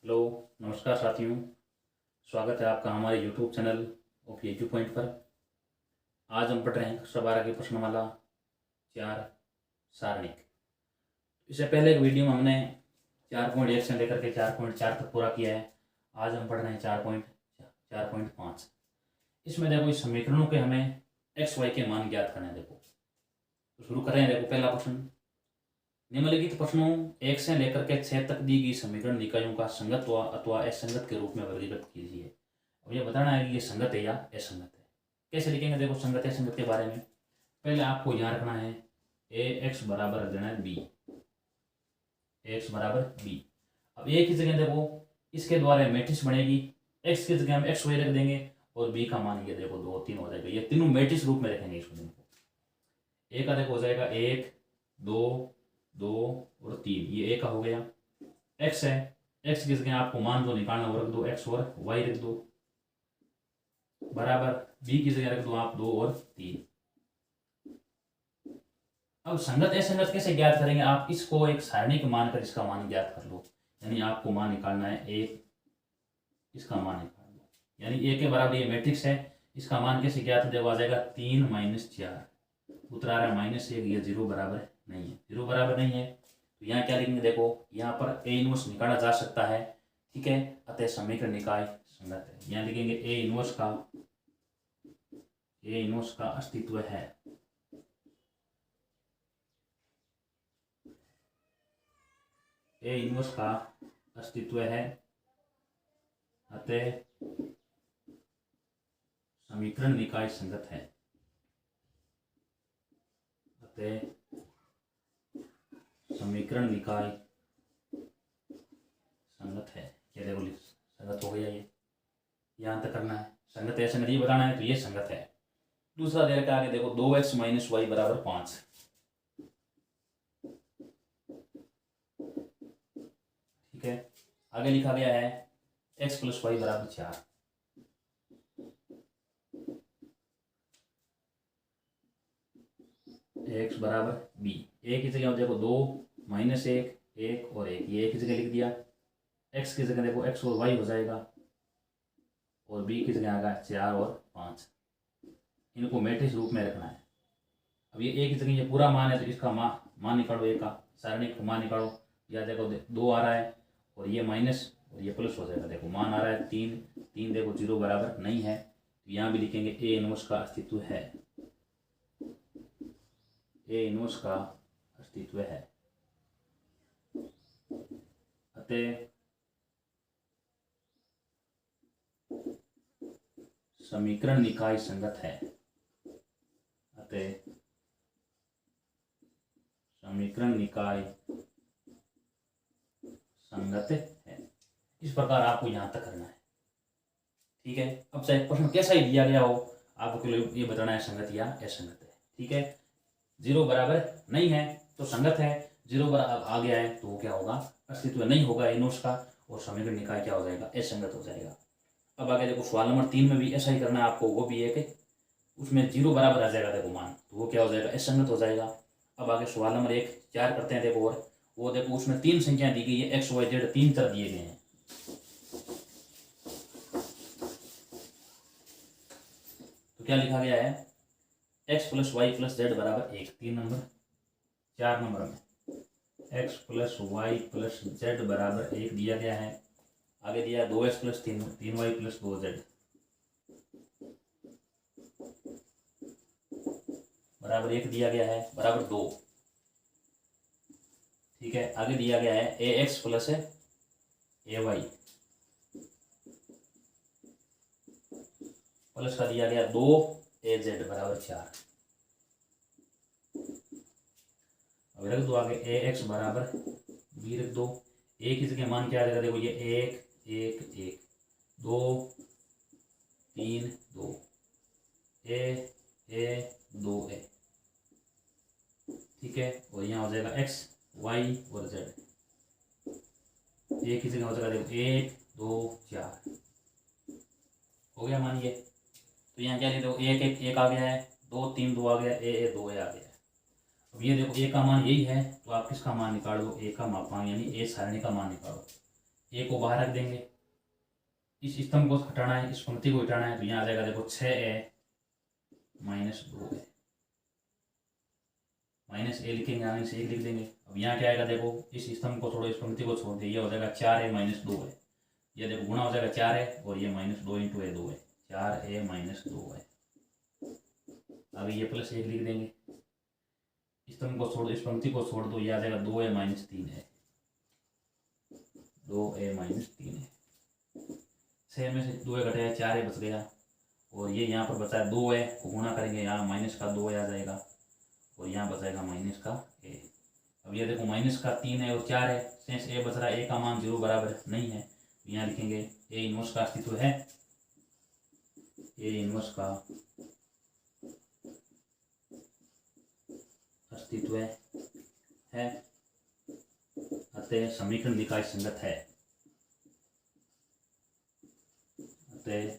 Hello, नमस्कार साथियों। स्वागत है आपका हमारे YouTube channel of edu point पर। आज हम पढ़ रहे हैं कक्षा 12 की प्रश्नमाला 4 सारणिक। इससे पहले एक वीडियो में हमने 4.1 से लेकर के 4.4 तक पूरा किया है। आज हम पढ़ रहे हैं 4.5। इसमें देखो इस समीकरणों के हमें एक्स वाई के मान ज्ञात करने हैं। देखो तो शुरू कर रहे हैं। देखो पहला प्रश्न, निम्नलिखित प्रश्नों 1 से लेकर के 6 तक दी गई समीकरण निकायों का संगत अथवा असंगत के रूप में वर्गीकृत कीजिए। अब ये बताना है कि ये संगत है या असंगत है। कैसे लिखेंगे? देखो संगत असंगत के बारे में पहले आपको यहाँ रखना है ए एक्स बराबर रख देना है बी, एक्स बराबर बी। अब ए की जगह देखो इसके द्वारा मैट्रिक्स बनेगी, एक्स की जगह हम एक्स वाई रख देंगे और बी का मान ये देखो 2 3 हो जाएगा। ये तीनों मैट्रिक्स रूप में रखेंगे इसको। ए का देखो हो जाएगा 1 2 2 और 3, ये ए का हो गया। एक्स है, एक्स की जगह आपको मान दो निकालना, वो रख दो एक्स और वाई रख दो, बराबर बी की जगह रख दो आप 2 और 3। अब संगत असंगत कैसे ज्ञात करेंगे? आप इसको एक सारणी को मानकर इसका मान ज्ञात कर लो। यानी आपको मान निकालना है एक, इसका मान निकाल लो। यानी ए के बराबर ये मैट्रिक्स है, इसका मान कैसे ज्ञात जब आ जाएगा 3 - 4, उत्तर आ रहा है -1। ये 0 बराबर नहीं है, 0 बराबर नहीं है तो यहाँ क्या लिखेंगे? देखो यहाँ पर ए इनवर्स निकाला जा सकता है, ठीक है, अतः समीकरण निकाय संगत है। यहाँ लिखेंगे ए इनवर्स का अस्तित्व है। ए इनवर्स का अस्तित्व है, अतः समीकरण निकाय संगत है। अतः समीकरण निकाय संगत है। क्या देखो संगत हो गया, ये यहाँ तक करना है। संगत है संगत ये बताना है तो ये संगत है। दूसरा दे रखा आगे देखो 2x - y बराबर 5, ठीक है। आगे लिखा गया है x + y बराबर 4। एक्स बराबर बी, ए की जगह देखो 2 - 1 1 और 1, ये एक की जगह लिख दिया। एक्स की जगह देखो एक्स और वाई हो जाएगा और बी की जगह आएगा 4 और 5। इनको मैट्रिक्स रूप में रखना है। अब ये ए की जगह ये पूरा मान है तो इसका मान निकालो, ए का सारणी का मान निकालो। या देखो 2 आ रहा है और ये माइनस और ये प्लस हो जाएगा। देखो मान आ रहा है 3 3, देखो 0 बराबर नहीं है तो यहाँ भी लिखेंगे ए इनवर्स का अस्तित्व है। ए इनवर्स का अस्तित्व है, अतः समीकरण निकाय संगत है। अतः समीकरण निकाय संगत है। इस प्रकार आपको यहां तक करना है, ठीक है। अब चाहे प्रश्न कैसा ही दिया गया हो, आपको ये बताना है संगत या असंगत है, ठीक है। 0 बराबर नहीं है तो संगत है, 0 बराबर आ गया है तो वो क्या होगा? अस्तित्व नहीं होगा इनवर्स का, और समीकरण निकाय क्या हो जाएगा? असंगत हो जाएगा। अब आगे देखो सवाल नंबर 3 में भी ऐसा ही करना है आपको। वो भी एक उसमें 0 बराबर आ जाएगा देखो मान, तो वो क्या हो जाएगा? असंगत हो जाएगा। अब आगे सवाल नंबर 1 4 करते हैं। देखो और वो देखो उसमें 3 संख्या दी गई है, x y z 3 चर दिए गए हैं। तो क्या लिखा गया है? x + y + z बराबर 1, 3 नंबर। 4 नंबर में x + y + z बराबर 1 दिया गया है। आगे दिया है 2x + 3y + 2z बराबर 1 दिया गया है, बराबर 2, ठीक है। आगे दिया गया है ax + ay प्लस का दिया गया 2az बराबर 4। अब रख दो आगे ax बराबर b रख दो। a की जगह मान क्या आ जाएगा? देखो ये 1 1 1 2 3 2 a 2 a, ठीक है। और यहाँ हो जाएगा x y और z। a की जगह हो जाएगा देखो 1 2 4, हो गया मानिए। तो यहाँ क्या देखो 1 1 1 आ गया है, 2 3 2 आ गया, ए 2 a आ गया। अब ये देखो ए का मान यही है तो आप किसका मान निकालो? ए का मापांक यानी ए सारणी का मान निकालो। ए को बाहर रख देंगे, इस स्तंभ को हटाना है, इस पंक्ति को हटाना है, तो यहाँ आ जाएगा देखो 6a माइनस 2a, माइनस ए लिखेंगे, आगे से 1 लिख देंगे। अब यहाँ क्या आएगा देखो, इस स्तंभ को छोड़ो, इस पंक्ति को छोड़ दे, ये हो जाएगा 4a माइनस 2a, ये देखो गुणा हो जाएगा 4 है और ये माइनस 2 इंटू ए 2 है, 4a माइनस 2 है। अब ये प्लस 1 लिख देंगे, स्तंभ को छोड़, इस पंक्ति को छोड़ दो, ये आ जाएगा 2a माइनस 3 है, 2a माइनस 3 है। 6 में से 2a घटेगा, 4a बच गया और ये यहाँ पर बचा है 2a को गुणा करेंगे, यहाँ माइनस का 2a आ जाएगा और यहाँ बचाएगा माइनस का a। अब ये देखो माइनस का 3 है और 4 है, शेष a बच रहा है, a का मान 0 बराबर नहीं है, यहाँ लिखेंगे ए इनवर्स का अस्तित्व है, ए इनवर्स का अस्तित्व है, अतः समीकरण निकाय संगत है, अतः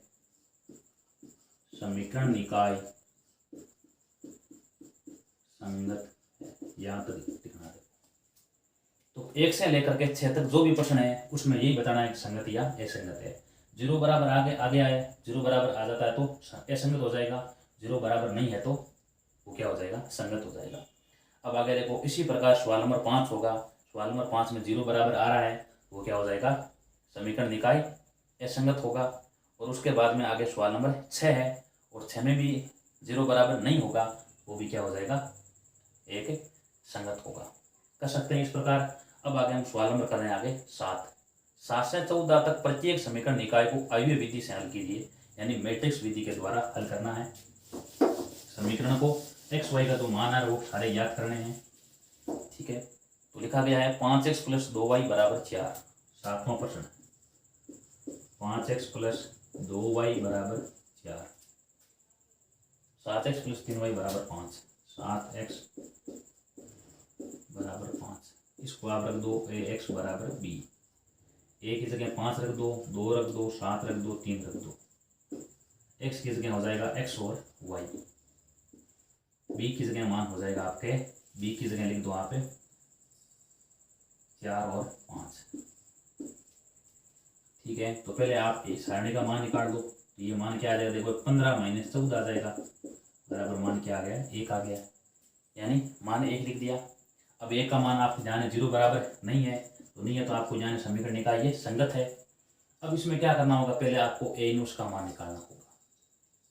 समीकरण निकाय संगत है, यहाँ तक लिखना है। तो 1 से लेकर के 6 तक जो भी प्रश्न है उसमें यही बताना है कि संगत या असंगत है। 0 बराबर आगे आए, 0 बराबर आ जाता है तो असंगत हो जाएगा, 0 बराबर नहीं है तो वो क्या हो जाएगा, संगत हो जाएगा। अब आगे देखो, इसी प्रकार सवाल नंबर 5 होगा, सवाल नंबर 5 में 0 बराबर आ रहा है वो क्या हो जाएगा, समीकरण निकाय असंगत होगा। और उसके बाद में आगे सवाल नंबर 6 है और 6 में भी 0 बराबर नहीं होगा, वो भी क्या हो जाएगा, एक संगत होगा। कर सकते हैं इस प्रकार। अब आगे हम सवाल नंबर कर रहे हैं आगे 7 से 14 तक प्रत्येक समीकरण निकाय को आयव्य विधि से हल कीजिए, यानी मैट्रिक्स विधि के द्वारा हल करना है। समीकरण को एक्स वाई का जो मान है वो सारे याद करने हैं, ठीक है। तो लिखा गया है 5x + 2y बराबर 4, 7वां प्रश्न, 5x + 2y बराबर 4, 7x + 3y बराबर 5, 7x बराबर 5, इसको आप रख दो ax बराबर b, a की जगह 5 रख दो, 2 रख दो, 7 रख दो, 3 रख दो, x की जगह हो जाएगा x और y, b की जगह मान हो जाएगा आपके, b की जगह लिख दो आप 4 और 5, ठीक है। तो पहले आप इस सारणी का मान निकाल दो, तो ये मान क्या आ जाएगा, देखो 15 - 14 आ जाएगा, बराबर मान क्या आ गया, 1 आ गया, यानी मान 1 लिख दिया। अब 1 का मान आपको जाने 0 बराबर नहीं है, तो नहीं है तो आपको जाने समीकरण निकाय ये संगत है। अब इसमें क्या करना होगा, पहले आपको ए इनवर्स का मान निकालना होगा,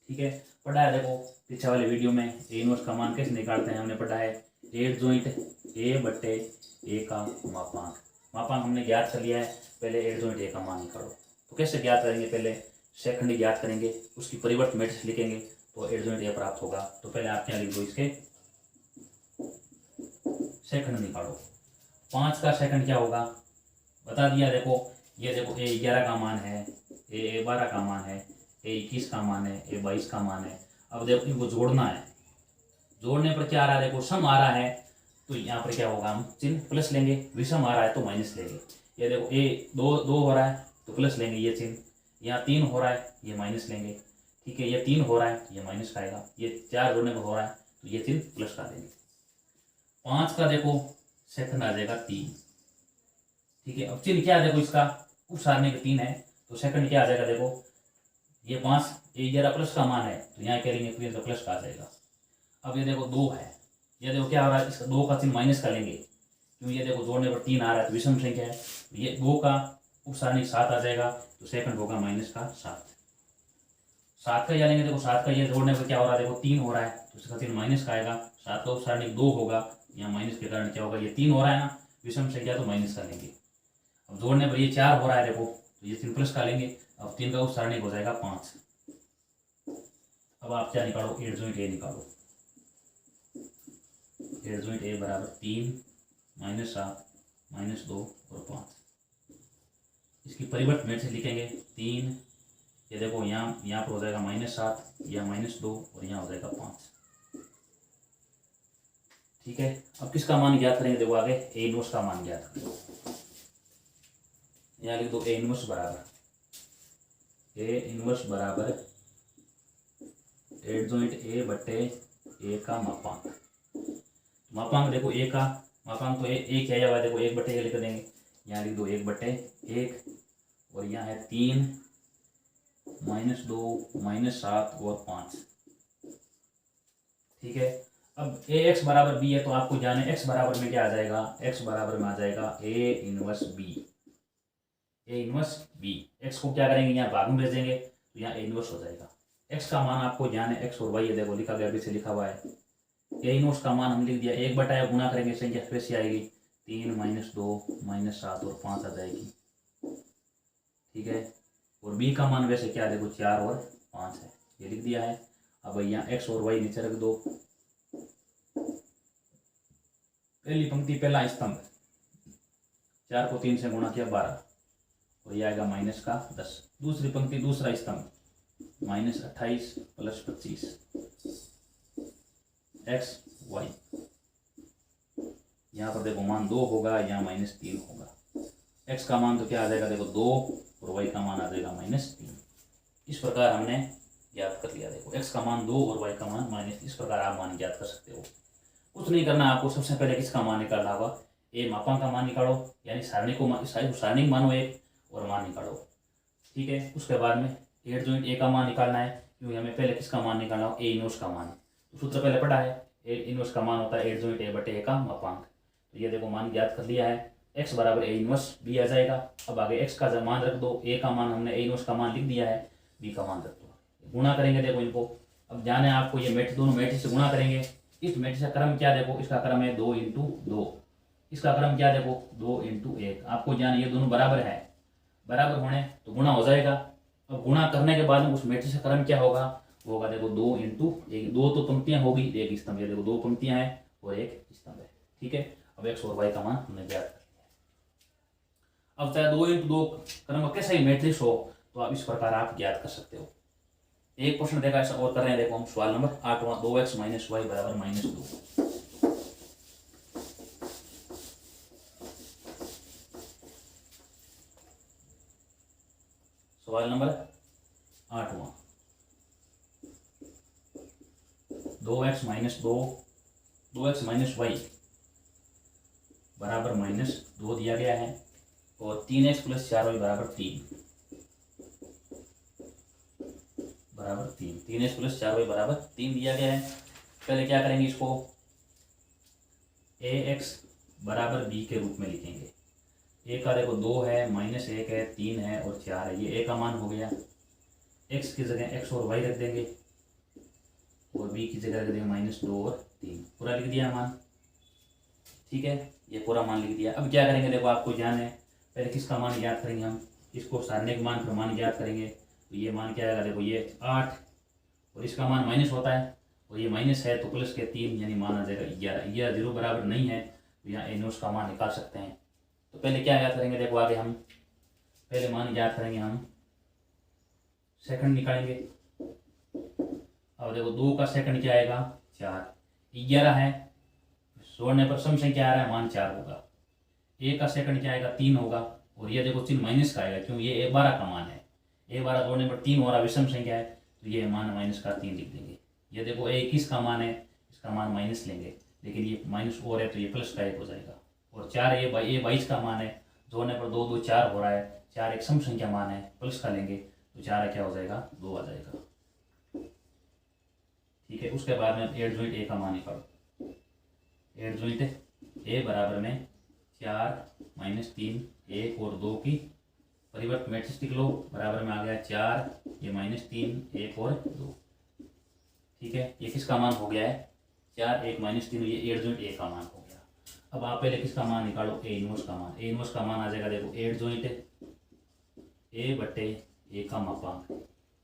ठीक है। पढ़ा है देखो पीछे वाले वीडियो में ए इनवर्स का मान कैसे निकालते हैं, हमने पढ़ा है 8 जॉइंट a/a का मापांक, मापांक हमने ज्ञात कर लिया है, पहले 8 जॉइंट a का मान निकालो। तो कैसे ज्ञात करेंगे, पहले सेकंड ज्ञात करेंगे, उसकी परिवर्त मैट्रिक्स लिखेंगे तो 8 जॉइंट a प्राप्त होगा। तो पहले आप क्या लिख दो, इसके सेकंड निकालो। 5 का सेकंड क्या होगा बता दिया, देखो ये देखो a 11 का मान है, a 12 का मान है, a 21 का मान है, a 22 का मान है। अब देखो इनको जोड़ना है, जोड़ने पर क्या आ रहा है, देखो सम आ रहा है, तो यहाँ पर क्या होगा, हम चिन्ह प्लस लेंगे, विषम आ रहा है तो माइनस लेंगे। ये देखो a 2 हो रहा है तो प्लस लेंगे ये चिन्ह, यहाँ 3 हो रहा है ये माइनस लेंगे, ठीक है। ये 3 हो रहा है ये माइनस का आएगा, ये 4 जोड़ने पर हो रहा है तो ये चिन्ह प्लस का देंगे। 5 का देखो सेकंड आ जाएगा 3, ठीक है। अब चिन्ह क्या है, देखो इसका उप सारणी का 3 है तो सेकंड क्या आ जाएगा, देखो ये 5 ये 11 प्लस का मान है तो यहाँ करेंगे तो प्लस का आ जाएगा। अब ये देखो 2 है, ये देखो क्या हो रहा है, इसका 2 का चिन्ह माइनस का लेंगे, क्यों ये देखो जोड़ने पर 3 आ रहा है तो विषम संख्या है, ये 2 का उप सारणी 7 आ जाएगा तो सेकंड होगा माइनस का 7। 7 का या लेंगे, देखो 7 का ये जोड़ने पर क्या हो रहा है, देखो 3 हो रहा है तो इसका चिन्ह माइनस का आएगा, 7 का उप सारणी 2 होगा, यहाँ माइनस के कारण क्या होगा, ये 3 हो रहा है ना, विषम संख्या तो माइनस का लेंगे। अब जोड़ने पर ये 4 हो रहा है, देखो तो ये 3 प्लस का लेंगे, अब 3 का उप सारणी हो जाएगा 5। अब आप क्या निकालो, 8 जॉइंट a निकालो, 8 जॉइंट a बराबर 3 - 7 - 2 और 5। इसकी परिवर्त में से लिखेंगे 3, ये देखो यहाँ पर हो जाएगा -7, यहाँ -2 और यहाँ हो जाएगा 5, ठीक है। अब किसका मान ज्ञात करेंगे, देखो आगे ए इनवर्स का मान ज्ञात करेंगे, यहाँ लिख दो ए इनवर्स बराबर 8 जॉइंट a/a का मापांक। मापांक देखो a का मापांक तो a क्या हुआ है, देखो 1/a लिख देंगे, यहाँ लिख दो 1/a, 1 और यहाँ है 3 -2 -7 और 5। ठीक है। अब ए एक्स बराबर बी है तो आपको जाने एक्स बराबर में क्या आ जाएगा, एक्स बराबर में आ जाएगा A inverse B. A inverse B, X को क्या करेंगे यहाँ भाग में भेजेंगे तो यहाँ ए इनवर्स हो जाएगा। एक्स का मान आपको जाने एक्स और वाई है, देखो लिखा गया, पीछे लिखा हुआ है। ए इनवर्स का मान हम लिख दिया, 1/, गुना करेंगे संख्या कैसी आएगी, 3 -2 -7 और 5 आ जाएगी। ठीक है। और बी का मान वैसे क्या, देखो 4 और 5 है, ये लिख दिया है। अब यहाँ एक्स और वाई नीचे रख दो। पहली पंक्ति पहला स्तंभ, 4 को 3 से गुणा किया 12 और ये आएगा -10। दूसरी पंक्ति दूसरा स्तंभ, -28 + 25 एक्स वाई। यहाँ पर देखो मान 2 होगा, यहाँ -3 होगा। एक्स का मान तो क्या आ जाएगा, देखो 2 और वाई का मान आ जाएगा -3। इस प्रकार हमने ज्ञात कर लिया। देखो एक्स का मान 2 और वाई का मान -, इस प्रकार आप मान ज्ञात कर सकते हो। कुछ नहीं करना आपको, सबसे पहले किसका मान निकालना होगा, ए मापांक का मान निकालो, यानी सारणी को सारणी मानो एक और मान निकालो। ठीक है। उसके बाद में एड जॉइंट ए का मान निकालना है, क्योंकि हमें पहले किसका मान निकालना हो, ए इनवर्स का मान। तो सूत्र पहले पढ़ा है, ए इनवर्स का मान होता है एड जॉइंट ए/ए का मापांक। तो ये देखो मान ज्ञात कर लिया है, एक्स बराबर ए इनवर्स बी आ जाएगा। अब आगे एक्स का मान रख दो, ए का मान हमने ए इनवर्स का मान लिख दिया है, बी का मान रख दो। गुणा करेंगे देखो इनको, अब जाने आपको ये मैट्रिक्स, दोनों मैट्रिक्स से गुणा करेंगे। इस मैट्रिक्स का क्रम क्या, देखो इसका क्रम है 2 × 2, इसका क्रम क्या, देखो 2 × 1। आपको जाने ये दोनों बराबर है, बराबर होने तो गुणा हो जाएगा। अब गुणा करने के बाद में उस मैट्रिक्स का क्रम क्या होगा, वो होगा देखो 2 × 1। 2 तो पंक्तियां होगी, एक स्तंभ है, देखो 2 पंक्तियां हैं और एक स्तंभ है। ठीक है। अब एक्स और वाई का मान हमने ज्ञात कर लिया। अब चाहे 2 × 2 क्रम कैसा ही मैट्रिक्स हो तो आप इस प्रकार आप ज्ञात कर सकते हो। एक प्रश्न देखा ऐसा और कर रहे हैं, देखो हम सवाल नंबर 8वां, 2x - y = -2। सवाल नंबर 8वां, 2x - y बराबर -2 दिया गया है और 3x + 4y बराबर 3 3x + 4y बराबर 3 दिया गया है। पहले क्या करेंगे, इसको ax बराबर b के रूप में लिखेंगे। a का देखो 2 है, -1 है, 3 है और 4 है, ये a का मान हो गया। x की जगह x और y रख देंगे और b की जगह रख देंगे -2 और 3। पूरा लिख दिया मान। ठीक है, ये पूरा मान लिख दिया। अब क्या करेंगे, देखो आपको ध्यान है, पहले किसका मान ज्ञात करेंगे हम, इसको सारणी का मान फिर मान ज्ञात करेंगे। तो ये मान क्या आएगा, देखो ये 8 और इसका मान माइनस होता है और ये माइनस है तो प्लस के 3, यानी मान आ जाएगा 11। 11 0 बराबर नहीं है तो यहाँ इनवर्स का मान निकाल सकते हैं। तो पहले क्या ज्ञात करेंगे, देखो आगे हम पहले मान ज्ञात करेंगे, हम सेकंड निकालेंगे। अब देखो 2 का सेकंड क्या आएगा 4, 11 है, जोड़ने पर सम संख्या आ रहा है, मान 4 होगा। a का सेकंड क्या आएगा 3 होगा और ये देखो चिन्ह माइनस का आएगा, क्यों ये a12 का मान है, a12 जोड़ने पर 3 हो रहा, विषम संख्या है तो ये मान -3 लिख देंगे। ये देखो a21 का मान है, इसका मान माइनस लेंगे, लेकिन ये माइनस और है तो ये प्लस का 1 हो जाएगा। और 4 a22 का मान है, जोड़ने पर 2 2 4 हो रहा है, 4 एक सम संख्या मान है, प्लस का लेंगे तो 4 क्या हो जाएगा 2 आ जाएगा। ठीक है, उसके बाद में एड जॉइंट ए का मान निकालो। एड जॉइंट ए बराबर में 4 -3 1 और 2 की परिवर्त मैट्रिक्स लिख लो, बराबर में आ गया 4 ये -3 1 और 2। ठीक है, ये किसका मान हो गया है 4 1 -3, ये एड जॉइंट ए का मान हो गया। अब आप पहले किसका मान निकालो, ए इनवर्स का मान। ए इनवर्स का मान आ जाएगा, देखो एड जॉइंट a/a का मापांक।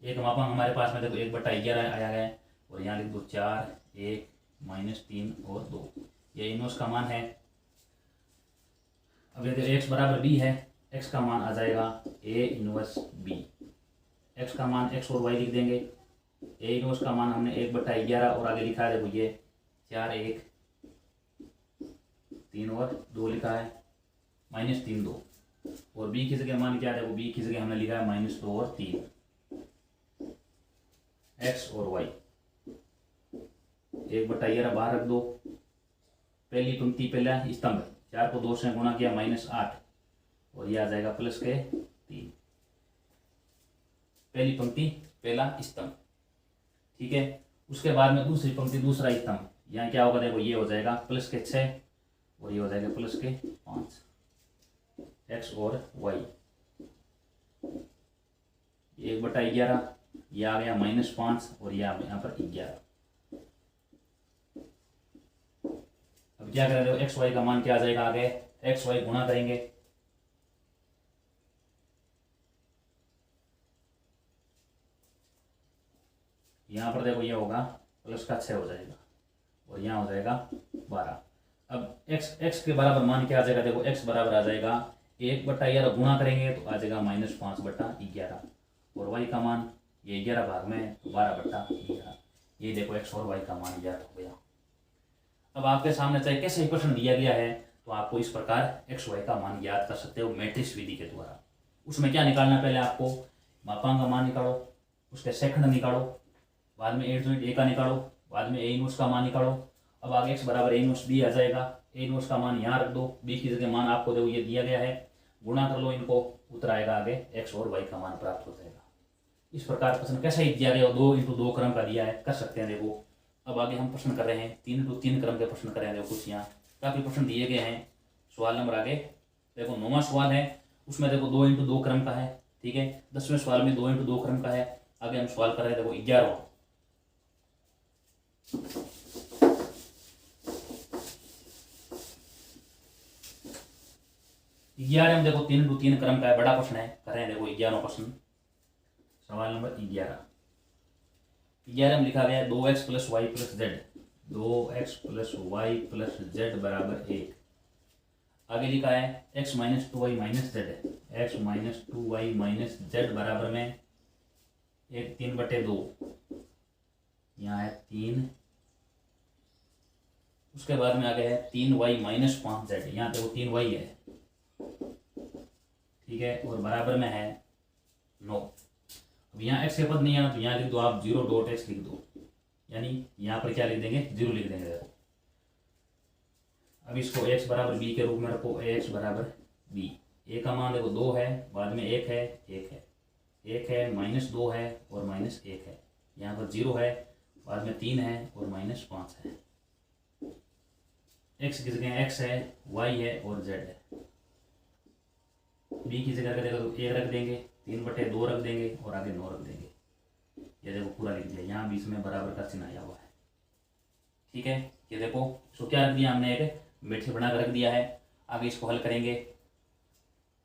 ए का मापांक हमारे पास में देखो 1/11 आया है और यहाँ लिख दो 4 1 -3 और 2, ये इनवर्स का मान है। अब यदि x बराबर b है, x का मान आ जाएगा a इनवर्स b। x का मान x और y लिख देंगे। a इनवर्स का मान हमने 1/11 और आगे लिखा है, देखो ये 4 1 3 और 2 लिखा है, -3 2 और b की जगह मान क्या है, देखो b की जगह हमने लिखा है -2 और 3। x और y 1/11 बाहर रख दो। पहली पंक्ति पहला स्तंभ, 4 को 2 से गुणा किया -8 और ये आ जाएगा प्लस के 3। पहली पंक्ति पहला स्तंभ, ठीक है। उसके बाद में दूसरी पंक्ति दूसरा स्तंभ, यहाँ क्या होगा देखो, ये हो जाएगा प्लस के 6 और ये हो जाएगा प्लस के 5, x और y। 1/11, ये आ गया -5 और ये यहाँ पर 11। अब क्या करें, देखो एक्स वाई का मान क्या आ जाएगा, आगे एक्स वाई गुणा करेंगे, यहाँ पर देखो ये होगा प्लस का 6 हो जाएगा और यहाँ हो जाएगा 12। अब x के बराबर मान क्या आ जाएगा, देखो x बराबर आ जाएगा 1/11 गुणा करेंगे तो आ जाएगा -5/11 और y का मान ये 11 भाग में तो 12/11। ये देखो x और y का मान ज्ञात हो गया। अब आपके सामने चाहे कैसे ही प्रश्न दिया गया है तो आपको इस प्रकार x y का मान ज्ञात कर सकते हो मैट्रिक्स विधि के द्वारा। उसमें क्या निकालना, पहले आपको मापांक का मान निकालो, उसके सेकंड निकालो, बाद में a का निकालो, बाद में a इनवर्स का मान निकालो। अब आगे x बराबर a इनवर्स b आ जाएगा, a इनवर्स का मान यहाँ रख दो, b की जगह मान आपको देखो ये दिया गया है, गुणा कर लो इनको, उत्तर आएगा आगे x और y का मान प्राप्त हो जाएगा। इस प्रकार प्रश्न कैसा ही दिया गया, 2x2 क्रम का दिया है, कर सकते हैं। देखो अब आगे हम प्रश्न कर रहे हैं 3x3 क्रम के प्रश्न कर रहे हैं। देखो कुछ यहाँ काफी प्रश्न दिए गए हैं। सवाल नंबर आगे देखो 9वां सवाल है, उसमें देखो 2x2 क्रम का है, ठीक है। 10वें सवाल में 2x2 क्रम का है। आगे हम सवाल कर रहे हैं देखो 11वां। में देखो 3x3 क्रम का है, बड़ा प्रश्न है, कर रहे हैं देखो 11वां प्रश्न। सवाल नंबर 11 में लिखा गया है 2x + y + z, 2x + y + z बराबर 1। आगे लिखा है x - 2y - z, x - 2y - z बराबर में 3/2, यहाँ है 3। उसके बाद में आगे है 3y - 5z, यहाँ देखो 3y है, ठीक है, और बराबर में है 9। अब यहाँ x के पद नहीं आना तो यहाँ लिख दो आप 0.x लिख दो, यानी यहाँ पर क्या लिख देंगे, 0 लिख देंगे। देखो अब इसको x बराबर b के रूप में रखो, ax बराबर b। a का मान देखो 2 है, बाद में 1 है, 1 है, 1 है, -2 है और -1 है, यहाँ पर 0 है, बाद में 3 है और -5 है। x की जगह x है, y है और z है। b की जगह देखो 1 रख देंगे, 3/2 रख देंगे और आगे 9 रख देंगे। ये देखो पूरा लिख दिया, यहाँ बीच में बराबर का चिन्ह आया हुआ है, ठीक है। ये देखो इसको क्या रख दिया हमने, एक मैट्रिक्स बना कर रख दिया है। आगे इसको हल करेंगे।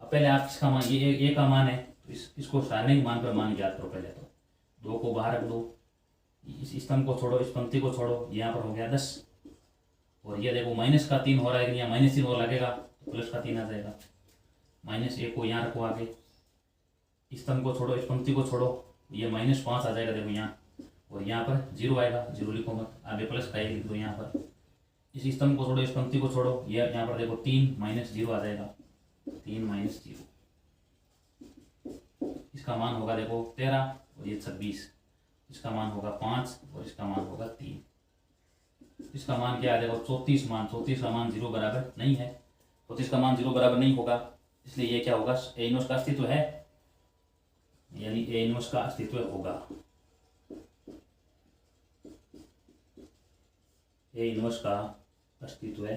अब पहले आप इसका मान, ये a का मान है तो इसको सारणी मान पर मान ज्ञात करो। पहले तो 2 को बाहर रख दो, इस स्तंभ को छोड़ो, इस पंक्ति को छोड़ो, यहाँ पर हो गया 10 और ये देखो -3 हो रहा है, यहाँ -3 और लगेगा तो +3 आ जाएगा। -1 को यहाँ रखो, आगे स्तंभ को छोड़ो, इस पंक्ति को छोड़ो, ये -5 आ जाएगा देखो यहाँ, और यहाँ पर 0 आएगा, 0 लिखो मत, आगे प्लस का 1 लिख दो यहाँ पर। इस स्तंभ को छोड़ो, इस पंक्ति को छोड़ो, ये यहाँ पर देखो 3 -0 आ जाएगा, 3 -0। इसका मान होगा देखो 13 और ये 26, इसका मान होगा 5 और इसका मान होगा 3। इसका मान क्या है देखो 34 मान, 34 का मान 0 बराबर नहीं है, 34 का मान 0 बराबर नहीं होगा, इसलिए ये क्या होगा, a इनवर्स का अस्तित्व है, यानी a इनवर्स का अस्तित्व होगा, a इनवर्स का अस्तित्व है।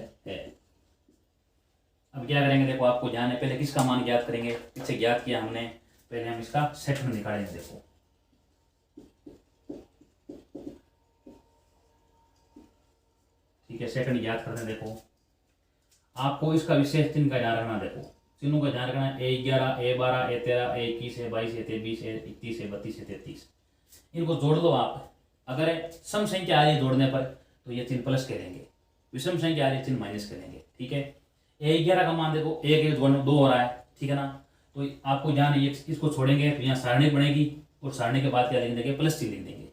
अब क्या करेंगे, देखो आपको ध्यान है, पहले किसका मान ज्ञात करेंगे, किससे ज्ञात किया हमने, पहले हम इसका सेकंड निकालेंगे। देखो ठीक है, सेकंड ज्ञात करते हैं। देखो आपको इसका विशेष चिन्ह का ध्यान रखना, देखो चिन्हों का ध्यान रखना, A11 A12 A13 A21 A22 A23 A31 A32 A33, इनको जोड़ दो आप। अगर सम संख्या आ रही है जोड़ने पर तो ये चिन्ह प्लस करेंगे, विषम संख्या आ रही है चिन्ह माइनस करेंगे, ठीक है। A11 का मान देखो 1 जोड़ने 2 हो रहा है, ठीक है ना, तो आपको ध्यान है इसको छोड़ेंगे तो यहाँ सारणी बनेगी और सारणी के बाद क्या लिख देंगे, प्लस 3 लिख देंगे।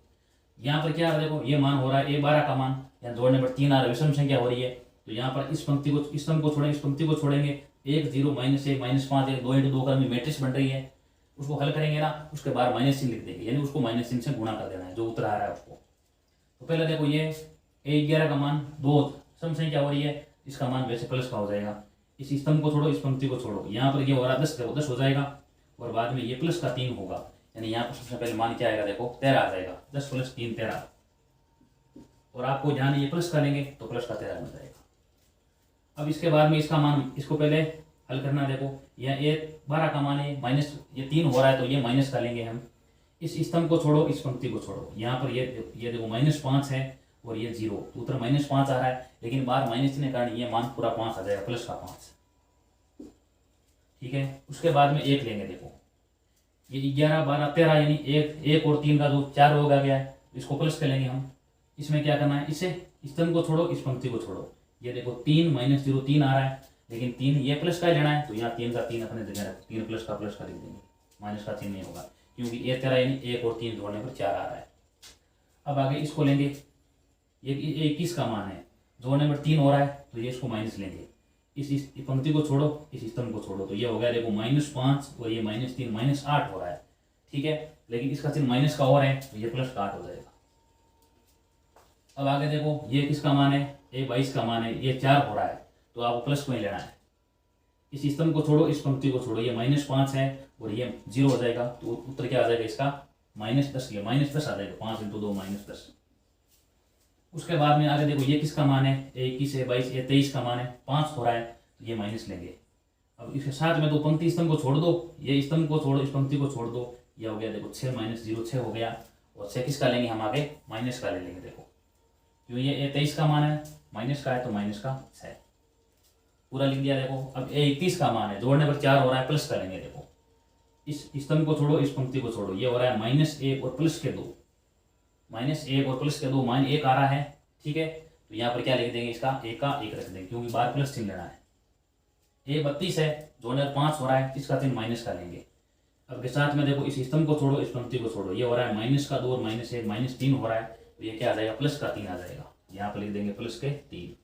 यहाँ पर क्या देखो ये मान हो रहा है A12 का मान, यहाँ जोड़ने पर 3 आ रहा है, विषम संख्या हो रही है, तो यहाँ पर इस पंक्ति को, इस स्तंभ को छोड़ेंगे, इस पंक्ति को छोड़ेंगे, 1 0 -1 -5 1 2 क्रम में मैट्रिक्स बन रही है, उसको हल करेंगे ना, उसके बाद माइनस चिन्ह लिख देंगे, यानी उसको माइनस चिन्ह से गुणा कर देना है, जो उत्तर आ रहा है उसको। तो पहले देखो ये A11 का मान 2 सम संख्या हो रही है, इसका मान वैसे प्लस का हो जाएगा, इस स्तंभ को छोड़ो, इस पंक्ति को छोड़ो, यहाँ पर ये हो रहा 10 है, वो 10 हो जाएगा और बाद में ये प्लस का 3 होगा, यानी यहाँ पर सबसे पहले मान क्या आएगा, देखो 13 आ जाएगा, 10 + 3 13। और आपको ध्यान ये प्लस का लेंगे तो प्लस का 13 मिल जाएगा। अब इसके बाद में इसका मान, इसको पहले हल करना है। देखो यह 12 का मान है, माइनस ये 3 हो रहा है तो ये माइनस का लेंगे हम। इस स्तंभ को छोड़ो, इस पंक्ति को छोड़ो, यहाँ पर ये देखो -5 है और ये 0, तो उत्तर -5 आ रहा है, लेकिन बाहर माइनस के कारण ये मान पूरा 5 आ जाएगा, प्लस का 5। ठीक है, उसके बाद में 1 लेंगे। देखो ये 11 12 13 यानी 1 और 3 का जो 4 हो गया है, इसको प्लस कर लेंगे हम। इसमें क्या करना है, इसे स्तंभ को छोड़ो, इस पंक्ति को छोड़ो। ये देखो 3 - 0 3 आ रहा है, लेकिन 3 ये प्लस का लेना है, तो यहाँ 3 का 3 अपने जगह रखो, 3 प्लस का लिख देंगे, माइनस का चिन्ह नहीं होगा, क्योंकि ये 13 यानी 1 और 3 जोड़ने पर 4 आ रहा है। अब आगे इसको लेंगे, ये 21 का मान है, जोड़ने पर 3 हो रहा है, तो ये इसको माइनस लेंगे। इस पंक्ति को छोड़ो, इस स्तंभ को छोड़ो, तो ये हो गया देखो -5 और ये -3 -8 हो रहा है। ठीक है, लेकिन इसका चिन्ह माइनस का और है, तो ये प्लस का 8 हो जाएगा। अब आगे देखो ये किसका मान है, ये 22 का मान है, ये 4 हो रहा है, तो आपको प्लस में लेना है। इस स्तंभ को छोड़ो, इस पंक्ति को छोड़ो, ये -5 है और ये 0 हो जाएगा, तो उत्तर क्या आ जाएगा इसका -10। ये -10 आ जाएगा, 5 × 2 -10। उसके बाद में आगे देखो ये किसका मान है, 21 है, 22, ये 23 का मान है, 5 हो रहा है, तो ये माइनस लेंगे। अब इसके साथ में दो पंक्ति स्तंभ को छोड़ दो, ये स्तंभ को छोड़ो, इस पंक्ति को छोड़ दो, ये हो गया देखो 6 - 0 6 हो गया। और 6 किसका लेंगे हम, आगे माइनस का ले लेंगे। देखो क्यों, ये 23 का मान है, माइनस का है, तो माइनस का 6 पूरा लिख दिया। देखो अब ये 21 का मान है, जोड़ने पर 4 हो रहा है, प्लस का लेंगे। देखो इस स्तंभ को छोड़ो, इस पंक्ति को छोड़ो, ये हो रहा है -1 और प्लस के 2, -1 और प्लस के 2 -1 आ रहा है। ठीक है, तो यहाँ पर क्या लिख देंगे, इसका 1 का 1 रख देंगे, क्योंकि बाहर प्लस चिन्ह लेना है। ये 32 है, जोड़ने पर 5 हो रहा है, इसका चिन्ह माइनस का लेंगे। अब के साथ में देखो इस स्तंभ को छोड़ो, इस पंक्ति को छोड़ो, ये हो रहा है -2 और -1 -3 हो रहा है, तो ये क्या आ जाएगा, प्लस का 3 आ जाएगा। यहाँ पर लिख देंगे प्लस के 3।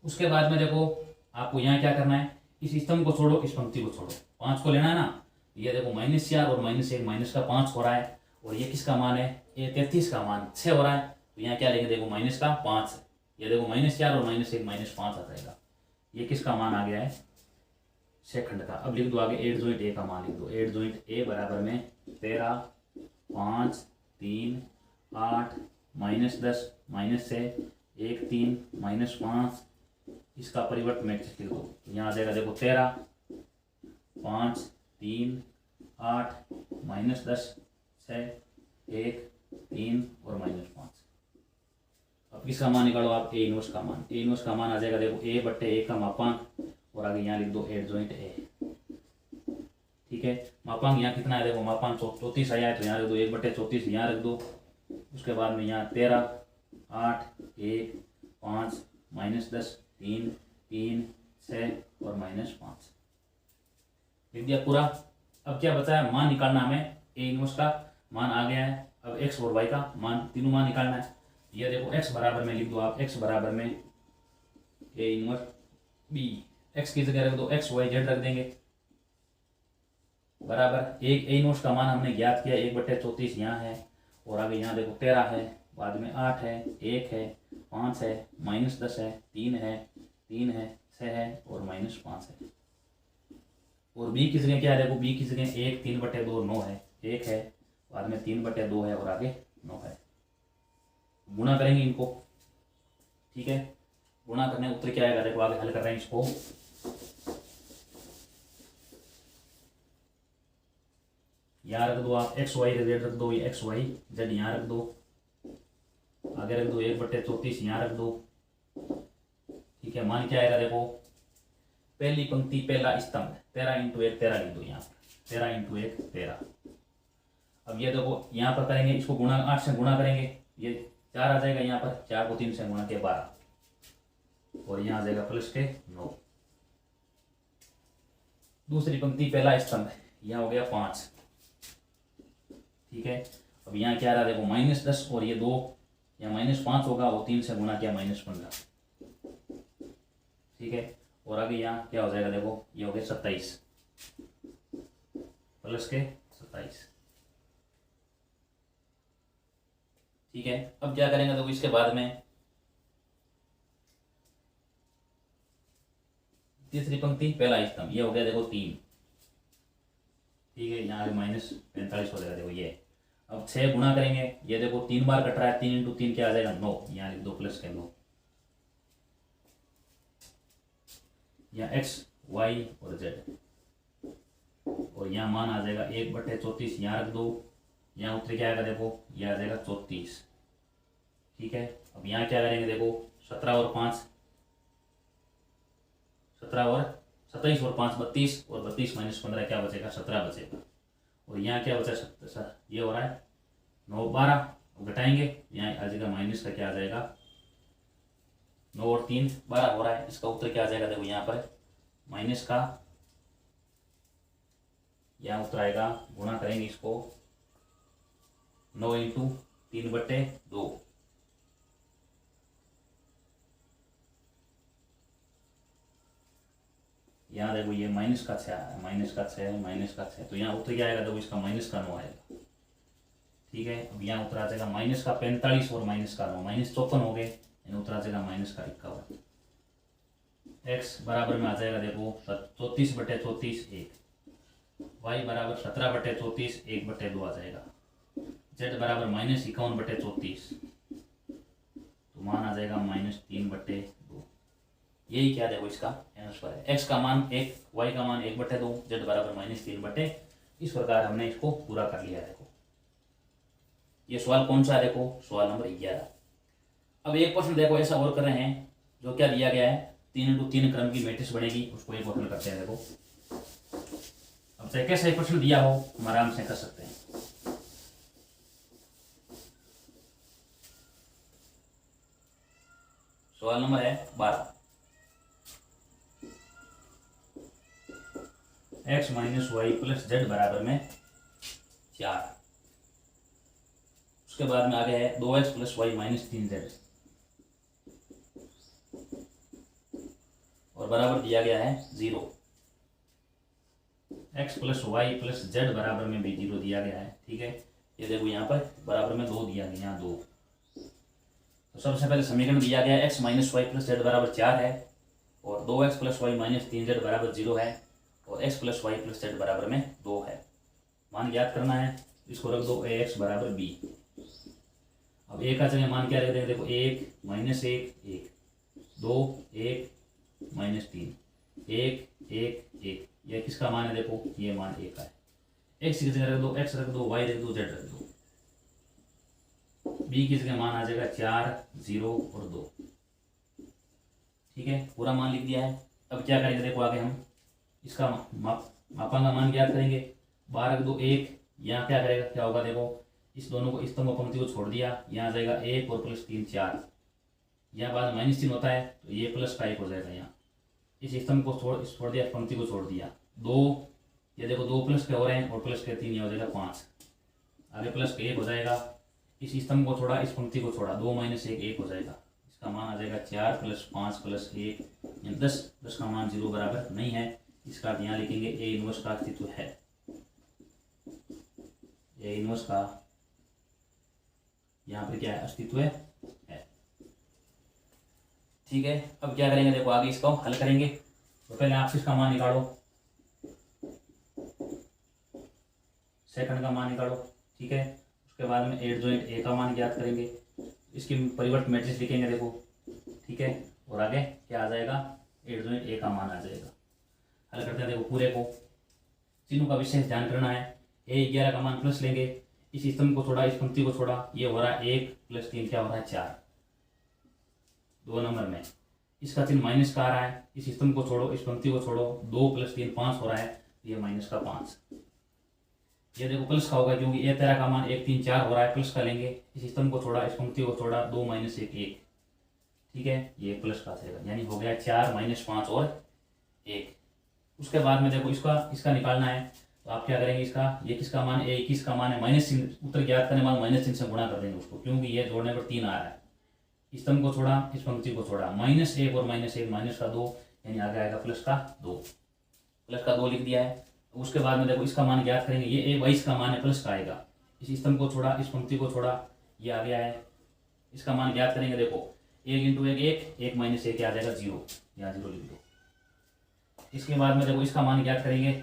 उसके बाद में देखो आपको यहाँ क्या करना है, इस स्तंभ को छोड़ो, इस पंक्ति को छोड़ो, 5 को लेना है ना। ये देखो -4 और -1 माइनस का 5 हो रहा है, और ये किसका मान है, ये 33 का मान 6 हो रहा है, तो यहाँ क्या लेंगे, देखो माइनस का 5 है, ये देखो -4 और -1 -5 आ जाएगा। ये किसका मान आ गया है, सेकंड का। अब लिख दो आगे 8 जॉइंट ए का मान लिख दो, 8 जॉइंट ए बराबर में 13 5 3 8 -10 -6 1 3 -5, इसका परिवर्तन मैट्रिक्स लिख दो। यहाँ आ जाएगा देखो 13 5 3 8 -10 6 1 3 और -5। अब किसका मान निकालो आप, ए इनवर्स का मान। ए इनवर्स का मान आ जाएगा देखो a/a का मापांक, और आगे यहाँ लिख दो 8 जॉइंट ए। ठीक है, मापांक यहाँ कितना है, देखो मापांक 34 आया है, तो यहाँ रख दो 1/34 यहाँ रख दो। उसके बाद में यहाँ 13 8 1 5 -10 3 3 6 और -5 लिख दिया पूरा। अब क्या बचा है, मान निकालना हमें। ए इनवर्स का मान आ गया है, अब x और y का मान, तीनों मान निकालना है। ये देखो x बराबर में लिख दो आप, x बराबर में ए इनवर्स b, x की जगह रख दो x y z रख देंगे, बराबर एक ए इनवर्स का मान हमने ज्ञात किया 1/34 यहाँ है, और आगे यहाँ देखो 13 है, बाद में 8 है 1 है 5 है -10 है 3 है 6 है और -5 है। और b की जगह क्या है, देखो b की जगह 1 3/2 9 है, 1 है, बाद में 3/2 है और आगे 9 है। गुणा करेंगे इनको। ठीक है, गुणा करने उत्तर क्या आएगा, देखो आगे हल कर रहे हैं इसको। यहाँ रख दो आप x y z रख दो, ये x y z यहाँ रख दो, आगे रख दो 1/34 यहाँ रख दो। ठीक है, मान क्या आएगा, देखो पहली पंक्ति पहला स्तंभ 13 × 1 13 लिख दो, यहाँ 13 × 1 13। अब ये देखो यहाँ पर करेंगे इसको गुणा, 8 से गुणा करेंगे, ये 4 आ जाएगा, यहाँ पर 4 को 3 से गुणा के 12, और यहाँ आ जाएगा प्लस के 9। दूसरी पंक्ति पहला स्तंभ यहाँ हो गया 5। ठीक है, अब यहाँ क्या रहा, देखो -10 और ये 2, यहाँ -5 होगा, वो 3 से गुणा किया -15। ठीक है, और आगे यहाँ क्या हो जाएगा, देखो ये हो गया 27 प्लस के 27। ठीक है, अब क्या करेंगे, देखो इसके बाद में तीसरी पंक्ति पहला स्तंभ, ये हो गया देखो 3, ठीक है। यहाँ -45 हो जाएगा देखो ये। अब 6 गुणा करेंगे, ये देखो 3 बार कट रहा है, 3 × 3 क्या आ जाएगा 9, यहाँ लिख दो प्लस के 9। यहाँ x y और z, और यहाँ मान आ जाएगा 1/34, यहाँ रख दो, यहाँ उत्तर क्या आएगा देखो, ये आ जाएगा 34, ठीक है। अब यहाँ क्या करेंगे देखो, 17 और 5 17 और 27 और 5 32, और 32 - 15 क्या बचेगा 17 बचेगा। और यहाँ क्या बचा, ये हो रहा है 9 12, घटाएंगे यहाँ आ जाएगा माइनस का क्या आ जाएगा 9 और 3 12 हो रहा है। इसका उत्तर क्या आ जाएगा देखो, यहाँ पर माइनस का, यहाँ उत्तर आएगा, गुणा करेंगे इसको 9 × 3/2, यहाँ देखो ये माइनस का 6 तो यहाँ उत्तर क्या आएगा देखो, इसका -9 आएगा, ठीक है। अब यहाँ उत्तर आ जाएगा -45 और -9, -54 हो गए, यानी उत्तर आ जाएगा -51। x बराबर में आ जाएगा देखो 34/34 1, y बराबर 17/34 1/2 आ जाएगा, z बराबर -51/34, तो मान आ जाएगा -3/2। यही क्या देखो इसका आंसर है। x का मान 1, y का मान 1/2, z बराबर -3/, इस प्रकार हमने इसको पूरा कर लिया। देखो ये सवाल कौन सा है, देखो सवाल नंबर 11। अब एक क्वेश्चन देखो ऐसा और कर रहे हैं, जो क्या दिया गया है 3 × 3 क्रम की मैट्रिक्स बनेगी, उसको एक क्वेश्चन करते हैं। देखो अब चाहे कैसे क्वेश्चन दिया हो हम आराम से कर सकते हैं। सवाल नंबर है 12, x - y + z बराबर में 4, उसके बाद में आगे है 2x + y - 3z, और बराबर दिया गया है 0। x + y + z बराबर में भी 0 दिया गया है, ठीक है। ये देखो यहाँ पर बराबर में 2 दिया गया, यहाँ 2। तो सबसे पहले समीकरण दिया गया x - y + z बराबर 4 है, और 2x + y - 3z बराबर 0 है, और x + y + z बराबर में 2 है। मान ज्ञात करना है, इसको रख दो ax बराबर b। अब a का जगह मान क्या रख देंगे देखो, 1 - 1 1, 2 1 - 3 1 1 1, ये किसका मान है देखो, ये मान 1 का है। x की जगह रख दो, x रख दो, y रख दो, z रख दो। b की जगह मान आ जाएगा 4 0 और 2, ठीक है। पूरा मान लिख दिया है। अब क्या करेंगे देखो, आगे हम इसका मापांक का मान ज्ञात करेंगे। 12 रख दो 1, यहाँ क्या करेगा, क्या होगा देखो, इस दोनों को स्तंभ पंक्ति को छोड़ दिया, यहाँ आ जाएगा 1 और +3 4, यहाँ बाद माइनस चिन्ह होता है तो ये प्लस का 1 हो जाएगा। यहाँ इस स्तंभ को छोड़ दिया, पंक्ति को छोड़ दिया 2, ये देखो 2 प्लस के हो रहे हैं, और प्लस के 3 ये हो जाएगा 5, आगे प्लस के 1 हो जाएगा। इस स्तंभ को छोड़ा, इस पंक्ति को छोड़ा, 2 - 1 1 हो जाएगा। इसका मान आ जाएगा 4 + 5 + 1 यानी 10। 10 का मान 0 बराबर नहीं है, इसका यहाँ लिखेंगे ए इनवर्स का अस्तित्व है। ए इनवर्स का यहाँ पे क्या है, अस्तित्व है, ठीक है। अब क्या करेंगे देखो, आगे इसको हल करेंगे। तो पहले आप इसका मान निकालो, सेकंड का मान निकालो, ठीक है। उसके बाद में एडजॉइंट ए का मान ज्ञात करेंगे, इसकी परिवर्त मैट्रिक्स लिखेंगे देखो, ठीक है। और आगे क्या आ जाएगा, एडजॉइंट ए का मान आ जाएगा। हल करते हैं देखो, पूरे को चिन्हों का विशेष ध्यान करना है। ए 11 का मान प्लस लेंगे, इस स्तंभ को छोड़ा, इस पंक्ति को छोड़ा, ये हो रहा है 1 + 3 क्या हो रहा है 4, 2 नंबर में। इसका चिन्ह माइनस का आ रहा है, इस स्तंभ को छोड़ो, इस पंक्ति को छोड़ो, 2 + 3 5 हो रहा है, ये माइनस का 5। ये देखो प्लस का होगा, क्योंकि ए 13 का मान 1 3 4 हो रहा है, प्लस का लेंगे, इस स्तंभ को छोड़ा, इस पंक्ति को छोड़ा, 2 - 1 1, ठीक है। ये प्लस का आएगा, यानी हो गया 4 - 5 और 1। उसके बाद में देखो इसका निकालना है, तो आप क्या करेंगे, ये किसका मान, ए 21 का मान है, माइनस चिन्ह उत्तर ज्ञात करने बाद माइनस चिन्ह से गुणा कर देंगे उसको, क्योंकि ये जोड़ने पर 3 आ रहा है। स्तंभ को छोड़ा, इस पंक्ति को छोड़ा, -1 और -1 माइनस का 2, यानी आगे आएगा प्लस का 2। प्लस का 2 लिख दिया है। उसके बाद में देखो इसका मान ज्ञात करेंगे, ये 22 का मान है, प्लस का आएगा, इस स्तंभ को छोड़ा, इस पंक्ति को छोड़ा, ये आ गया है। इसका मान ज्ञात करेंगे देखो, 1 × 1 1 1 - 1 आ जाएगा 0, यहाँ 0 लिख दो। इसके बाद में देखो इसका मान ज्ञात करेंगे,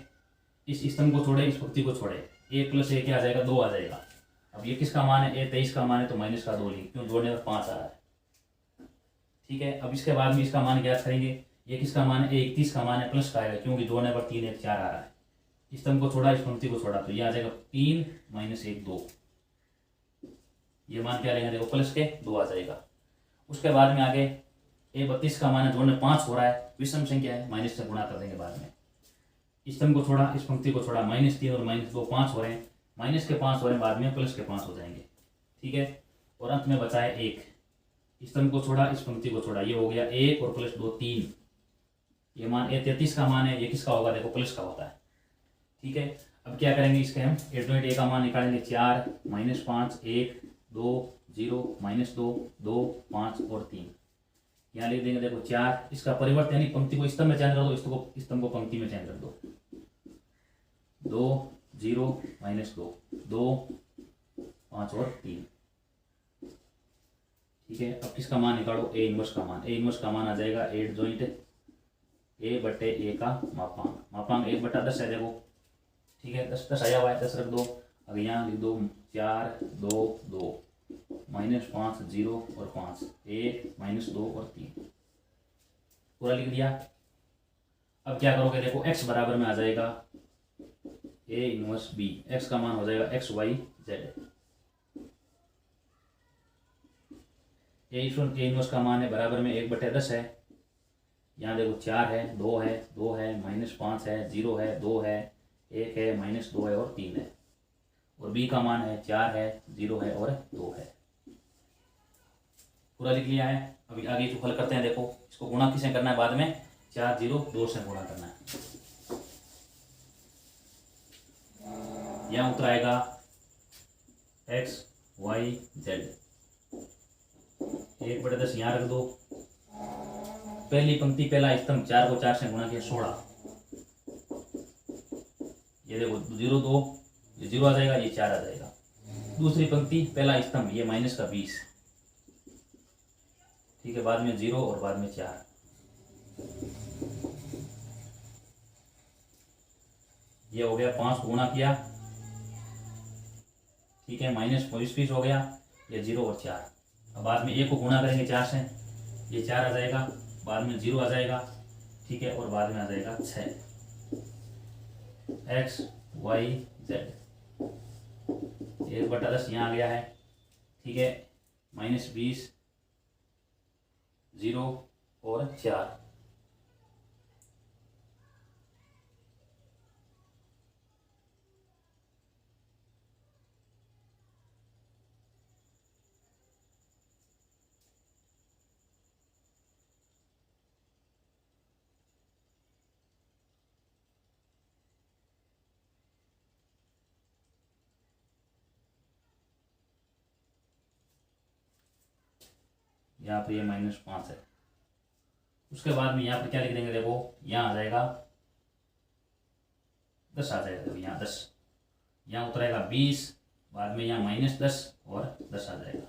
इस स्तंभ को छोड़े, इस पंक्ति को छोड़े, 1 + 1 क्या आ जाएगा, 2 आ जाएगा। अब ये किसका मान है, ये 23 का मान है, तो माइनस का 2 लिखें, क्यों, जोड़ने पर 5 आ रहा है। ठीक है, अब इसके बाद में इसका मान ज्ञात करेंगे, ये किसका मान है, 31 का मान है, प्लस का आएगा, क्योंकि जोड़ने पर 3 1 4 आ रहा है। स्तंभ को छोड़ा, इस पंक्ति को छोड़ा, तो ये आ जाएगा 3 - 1 2। ये मान क्या लेंगे, देखो प्लस के 2 आ जाएगा। उसके बाद में आगे ये 32 का मान है, जोड़ने 5 हो रहा है, विषम संख्या है, माइनस से गुणा कर देंगे बाद में। स्तंभ को छोड़ा, इस पंक्ति को छोड़ा, -3 और -2 5 हो रहे हैं, माइनस के 5 हो रहे हैं, बाद में प्लस के 5 हो जाएंगे। ठीक है, और अंत में बचा है 1। स्तंभ को छोड़ा, इस पंक्ति को छोड़ा, ये हो गया 1 और +2 3। ये मान, ये 33 का मान है, ये किसका होगा, देखो प्लस का होता है। ठीक है, अब क्या करेंगे, इसके हम a का मान निकालेंगे, 4 - 5 1 2 0 -2 2 5 और 3। यहाँ लिख देंगे, देखो 4, इसका परिवर्तन यानी पंक्ति को स्तंभ में चेंज कर दो, स्तंभ को पंक्ति में चेंज कर दो। 2 0 -2 2 5 और 3। ठीक है, अब किसका मान निकालो, ए इनवर्स का मान। ए इनवर्स का मान आ जाएगा 8 जॉइंट a/a का मापांक। मापांक 1/10 है, देखो। ठीक है, 10 आया हुआ है, 10 रख दो। अब यहाँ लिख दो 4 2 2 -5 0 और 5 1 -2 और 3, पूरा लिख दिया। अब क्या करोगे, देखो x बराबर में आ जाएगा a इनवर्स b। x का मान हो जाएगा x y z। a inverse का मान है बराबर में 1/10 है। यहाँ देखो 4 है, 2 है, 2 है, -5 है, 0 है, 2 है, 1 है, -2 है और 3 है। और b का मान है 4 है, 0 है और 2 है। पूरा लिख लिया है। अभी आगे जो हल करते हैं, देखो इसको गुणा किसे करना है, बाद में 4 0 2 से गुणा करना है। यहाँ उत्तर आएगा x y z। 1/10 यहाँ रख दो। पहली पंक्ति पहला स्तंभ, 4 को 4 से गुणा किया 16। ये देखो 0 2, ये 0 आ जाएगा, ये 4 आ जाएगा। दूसरी पंक्ति पहला स्तंभ, ये माइनस का 20। ठीक है, बाद में 0 और बाद में 4। ये हो गया 5 गुणा किया। ठीक है, -20 हो गया, ये 0 और 4। अब बाद में 1 को गुणा करेंगे 4 से, ये 4 आ जाएगा, बाद में 0 आ जाएगा। ठीक है, और बाद में आ जाएगा 6। x y z 1/10 यहाँ आ गया है। ठीक है, -20 0 और 4। यहाँ पर ये -5 है। उसके बाद में यहाँ पर क्या लिख देंगे, देखो यहाँ आ जाएगा 10 आ जाएगा। देखो यहाँ 10, यहाँ उतरेगा 20, बाद में यहाँ -10 और 10 आ जाएगा।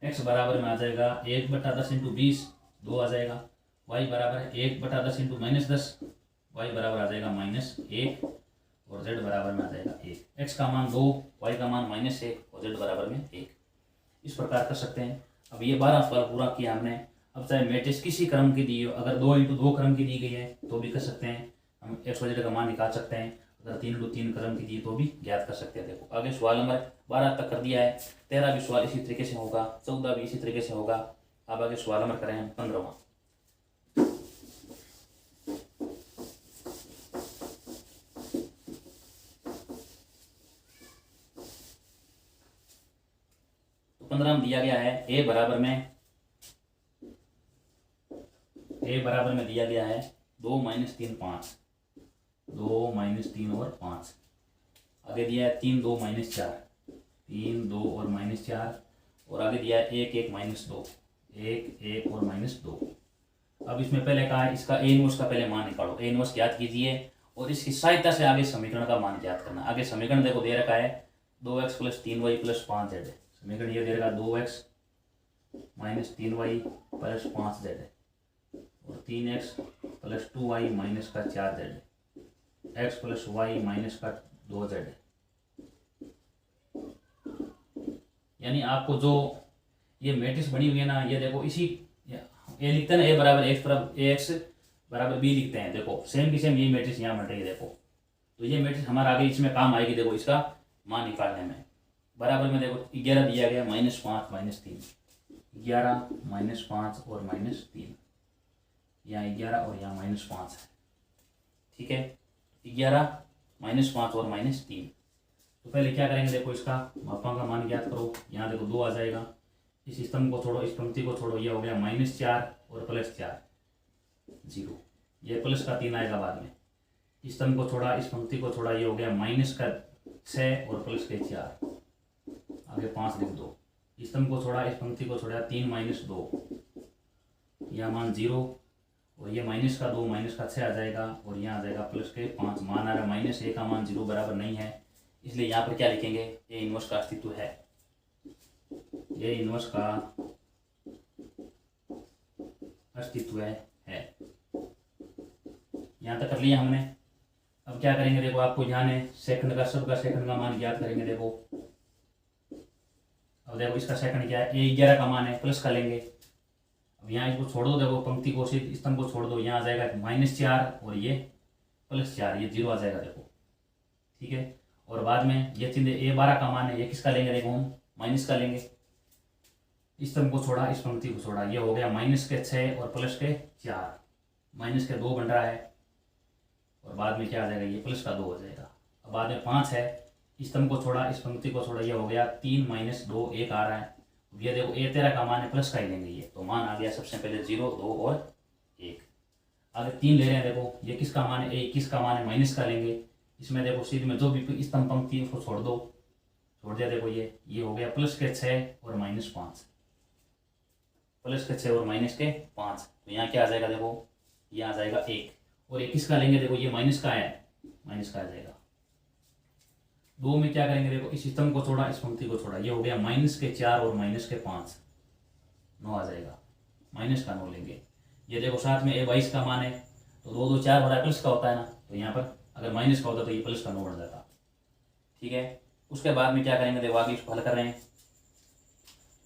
x बराबर में आ जाएगा 1/10 × 20 2 आ जाएगा। y बराबर है 1/10 × -10, y बराबर आ जाएगा -1 और z बराबर में आ जाएगा 1। x का मान 2, y का मान -1 और z बराबर में 1। इस प्रकार कर सकते हैं। अब ये 12 सवाल पूरा किया हमने। अब चाहे मैट्रिक्स किसी क्रम की दी हो, अगर 2 × 2 क्रम की दी गई है तो भी कर सकते हैं, हम x y z का मान निकाल सकते हैं। अगर 3 × 3 क्रम की दी तो भी ज्ञात कर सकते हैं। देखो आगे सवाल नंबर 12 तक कर दिया है। 13 भी सवाल इसी तरीके से होगा, 14 भी इसी तरीके से होगा। अब आगे सवाल नंबर करें हम 15वां। तो 15 में दिया गया है a बराबर में दिया गया है 2 - 3 5, 2 - 3 और 5। आगे दिया है 3 2 - 4, 3 2 और -4, और आगे दिया है 1 1 - 2, 1 1 और -2। अब इसमें पहले कहा है इसका a इनवर्स का पहले मान निकालो। a इनवर्स ज्ञात कीजिए और इसकी सहायता से आगे समीकरण का मान ज्ञात करना। आगे समीकरण देखो दे रखा है 2x + 3y + 5z। समीकरण ये दे रखा 2x - 3y + 5z और 3x प्लस 2y माइनस का 4z, x plus Y minus का 2z। यानी आपको जो ये मैट्रिक्स बनी हुई है ना, ये देखो इसी ए लिखते हैं ना, ए बराबर एक्स बराबर बी लिखते हैं। देखो सेम की सेम यही मैट्रिक्स यहाँ बन रही है। देखो तो ये मैट्रिक्स हमारा आगे इसमें काम आएगी। देखो इसका मान निकालने में बराबर में देखो 11 दिया गया, -5 -3, 11 -5 और -3, यहाँ 11 और यहाँ -5 है। ठीक है, 11 -5 और -3। तो पहले क्या करेंगे, देखो इसका मापांक का मान ज्ञात करो। यहाँ देखो 2 आ जाएगा, इस स्तंभ को छोड़ो, इस पंक्ति को छोड़ो, ये हो गया -4 और +4 0, ये प्लस का 3 आएगा बाद में। इस स्तंभ को छोड़ा, इस पंक्ति को छोड़ा, ये हो गया -6 और +4, आगे 5 लिख दो। इस स्तंभ को छोड़ा, इस पंक्ति को छोड़ा, 3 - 2, यह मान 0 और ये -2 -6 आ जाएगा और यहाँ आ जाएगा +5। मान आ रहा है -a का मान 0 बराबर नहीं है, इसलिए यहाँ पर क्या लिखेंगे, ए इनवर्स का अस्तित्व है। ए इनवर्स का अस्तित्व है। यहाँ तक कर लिया हमने। अब क्या करेंगे, देखो आपको ध्यान है सेकंड का, सब का सेकंड का मान ज्ञात करेंगे। देखो अब देखो इसका सेकंड क्या है, ए 11 का मान है, प्लस का लेंगे। अब यहाँ इसको छोड़ दो, देखो पंक्ति को, स्तंभ को छोड़ दो, यहाँ आ जाएगा -4 और ये +4, ये 0 आ जाएगा। देखो ठीक है, और बाद में ये चिन्ह ए 12 का मान है, ये किसका लेंगे, देखो हम माइनस का लेंगे। इस स्तंभ को छोड़ा, इस पंक्ति को छोड़ा, ये हो गया -6 और +4, -2 बन रहा है और बाद में क्या आ जाएगा, ये +2 हो जाएगा। अब बाद में 5 है, इस स्तंभ को छोड़ा, इस पंक्ति को छोड़ा, ये हो गया 3 - 2 1 आ रहा है। ये देखो ए 13 का मान है, प्लस का ही लेंगे, ये तो मान आ गया सबसे पहले 0 2 और 1। आगे 3 ले रहे हैं, देखो ये किसका मान है, ए 21 का मान है, माइनस का लेंगे। इसमें देखो सीध में जो भी स्तंभ पंक्ति उसको छोड़ दो, छोड़ दिया। देखो ये हो गया +6 और -5, +6 और -5। तो यहाँ क्या आ जाएगा, देखो ये आ जाएगा 1 और 21 का लेंगे। देखो ये माइनस का है, माइनस का आ जाएगा। 2 में क्या करेंगे, देखो इस स्तंभ को छोड़ा, इस पंक्ति को छोड़ा, ये हो गया -4 और -5, 9 आ जाएगा। -9 लेंगे। ये देखो साथ में ए 22 का मान है, तो 2 2 4 हो रहा है, प्लस का होता है ना, तो यहाँ पर अगर माइनस का होता तो ये +9 बन जाता। ठीक है, उसके बाद में क्या करेंगे, देखो आगे इसको हल कर रहे हैं।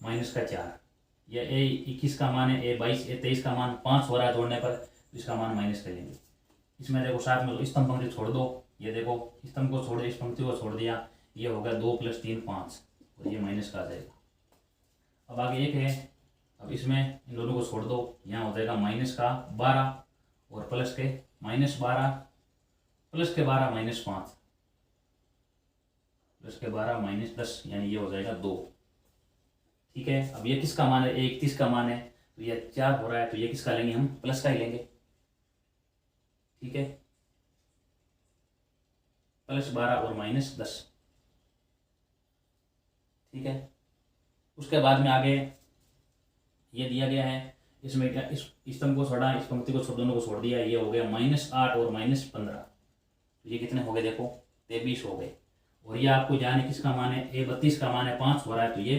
-4, ये ए 21 का मान है, ए 22 ए 23 का मान 5 हो रहा है जोड़ने पर, तो इसका मान माइनस कर लेंगे। इसमें देखो साथ में स्तंभ पंक्ति छोड़ दो, ये देखो स्तंभ को छोड़, इस पंक्ति को छोड़ दिया, ये हो गया 2 + 3 5 और ये माइनस का आ जाएगा। अब आगे 1 है, अब इसमें इन दोनों को छोड़ दो, यहाँ हो जाएगा -12 और प्लस के -12 प्लस के 12 -5 प्लस के 12 -10, यानी ये हो जाएगा 2। ठीक है, अब ये किसका मान है, 31 का मान है, तो ये 4 हो रहा है, तो ये किसका लेंगे, हम प्लस का ही लेंगे। ठीक है, +12 और -10। ठीक है, उसके बाद में आगे ये दिया गया है, इसमें क्या, इस स्तंभ को छोड़ा, इस पंक्ति को छोड़, दोनों को छोड़ दिया, ये हो गया -8 और -15। तो ये कितने हो गए, देखो 23 हो गए। और ये आपको जाने किसका मान है, ए 32 का मान है, 5 हो रहा है, तो ये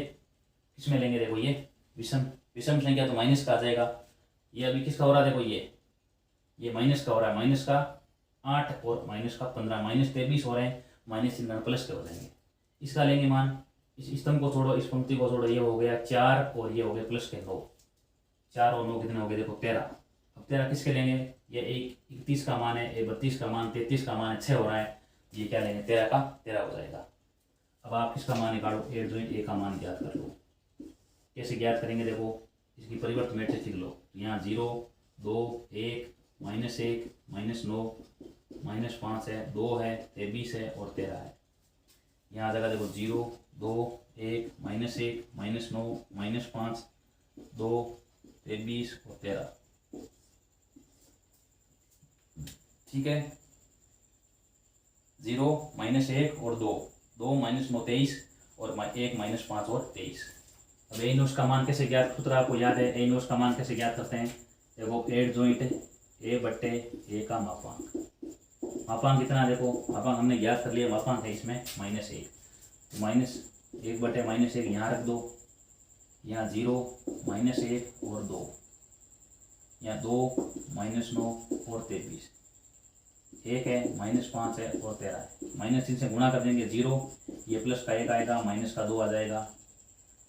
किसमें लेंगे, देखो ये विषम संख्या, तो माइनस का आ जाएगा। ये अभी किसका हो रहा है, देखो ये माइनस का हो रहा है, -8 और -15, -23 हो रहे हैं, -3 प्लस के हो जाएंगे। इसका लेंगे मान, इस स्तंभ को छोड़ो, इस पंक्ति को छोड़ो, ये हो गया 4 और ये हो गए +9, 4 और 9 कितने हो गए, देखो 13। अब 13 किसके लेंगे, ये 31 का मान है, ए 32 का मान, 33 का मान है, 6 हो रहा है, ये क्या लेंगे, 13 का 13 हो जाएगा। अब आप किसका मान निकालो, ए का मान ज्ञात कर लो। कैसे ज्ञात करेंगे, देखो इसकी परिवर्तन मैट्रिक्स लिख लो। यहाँ 0 2 1 -1 -9 -5 है, 2 है, 23 है और 13 है। यहाँ आ जाएगा, देखो 0 2 1 -1 -9 -5 2 23 और 13। ठीक है, 0 -1 और 2 2 -9 23 और 1 -5 और 23। अब ए इनवर्स का मान कैसे ज्ञात, सूत्र आपको याद है, ए इनवर्स का मान कैसे ज्ञात करते हैं, देखो एड जॉइंट ए का मापांक। मापांक कितना, देखो मापांक हमने ज्ञात कर लिया, मापांक है इसमें -1, तो -1 -1 यहाँ रख दो, यहाँ 0 -1 और 2, यहाँ 2 -9 और 23, 1 है -5 है और 13 है। -3 से गुणा कर देंगे 0, ये प्लस का 1 आएगा, माइनस का 2 आ जाएगा,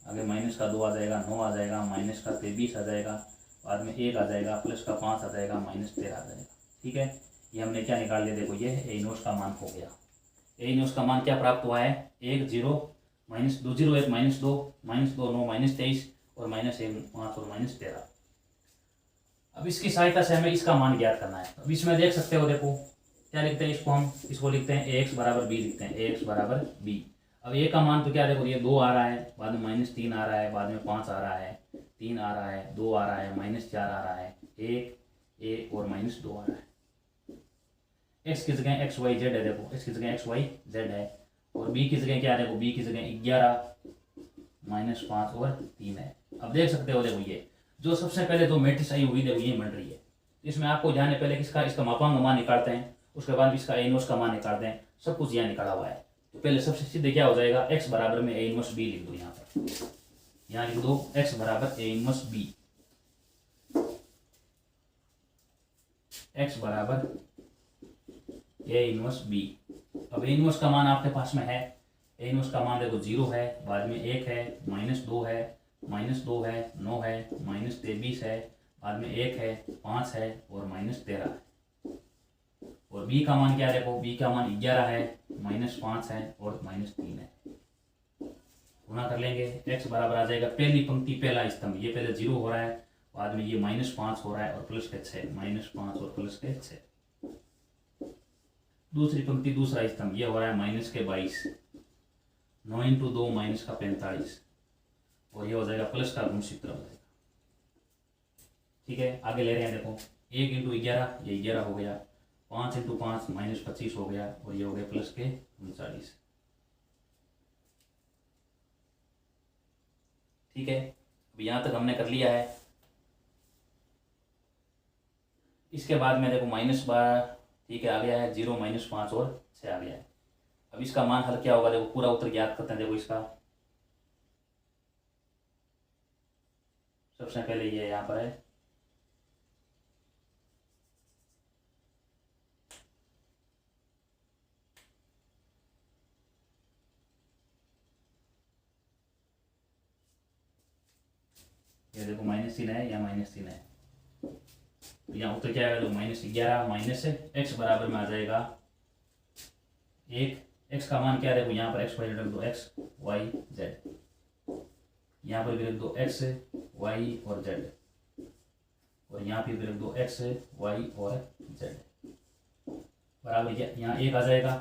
आगे माइनस का 2 आ जाएगा, 9 आ जाएगा, माइनस का 23 आ जाएगा, बाद में 1 आ जाएगा, प्लस का 5 आ जाएगा, -13 आ जाएगा। ठीक है, ये हमने क्या निकाल लिया, देखो ये ए इनवर्स का मान हो गया। ए इनवर्स का मान क्या प्राप्त हुआ है, 1 0 -2 0 1 -2 -2 9 -23 और -1 5 और -13। अब इसकी सहायता से हमें इसका मान ज्ञात करना है। अब इसमें देख सकते हो, देखो क्या लिखते हैं इसको, हम इसको लिखते हैं ax बराबर b, लिखते हैं ax बराबर b। अब a का मान तो क्या, देखो ये 2 आ रहा है, बाद में -3 आ रहा है, बाद में 5 आ रहा है, 3 आ रहा है, 2 आ रहा है, -4 आ रहा है, 1 और -2 आ रहा है। x की जगह x y z है, देखो x की जगह x y z है, और b की जगह क्या है, देखो b की जगह 11 -5 और 3 है। अब देख सकते हो, देखो ये जो सबसे पहले दो मैट्रिक्स आई हुई, देखो ये बन रही है। इसमें आपको जाने पहले इसका मापांक मान निकालते हैं, उसके बाद इसका ए इनवर्स का मान निकालते हैं, सब कुछ यहाँ निकाला हुआ है। तो पहले सबसे सीधे क्या हो जाएगा, x बराबर में ए इनवर्स बी लिख दो, यहाँ लिख दो x बराबर ए इनवर्स बी, x बराबर ए इनवर्स बी। अब ए इनवर्स का मान आपके पास में है, ए इनवर्स का मान देखो 0 है, बाद में 1 है, -2 है, -2 है, 9 है, -23 है, बाद में 1 है, 5 है और -13 है। और b का मान क्या है, देखो b का मान 11 है, -5 है और -3 है। गुणा कर लेंगे, x बराबर आ जाएगा पहली पंक्ति पहला स्तंभ, ये पहले 0 हो रहा है, बाद में ये -5 हो रहा है और प्लस के 6, -5 और प्लस के 6। दूसरी पंक्ति दूसरा स्तंभ, ये हो रहा है -22, 9 × 2 -45 और ये हो जाएगा प्लस का गुणसूत्र हो जाएगा। ठीक है, आगे ले रहे हैं, देखो 1 × 11, ये 11 हो गया, 5 × 5 -25 हो गया और ये हो गया प्लस के 39। ठीक है, अब यहाँ तक हमने कर लिया है। इसके बाद में देखो -12, ठीक है, आ गया है 0 -5 और 6 आ गया है। अब इसका मान हल क्या होगा, देखो पूरा उत्तर ज्ञात करते हैं। देखो इसका सबसे पहले ये यहाँ पर है, ये देखो -3 है, या -3 है, तो यहाँ उत्तर क्या आएगा, देखो -11 माइनस x बराबर में आ जाएगा 1। x का मान क्या है, देखो यहाँ पर x y रख दो, x y z, यहाँ पर भी रख दो x y और z, और यहाँ पे भी रख दो x y और z बराबर, यहाँ 1 आ जाएगा।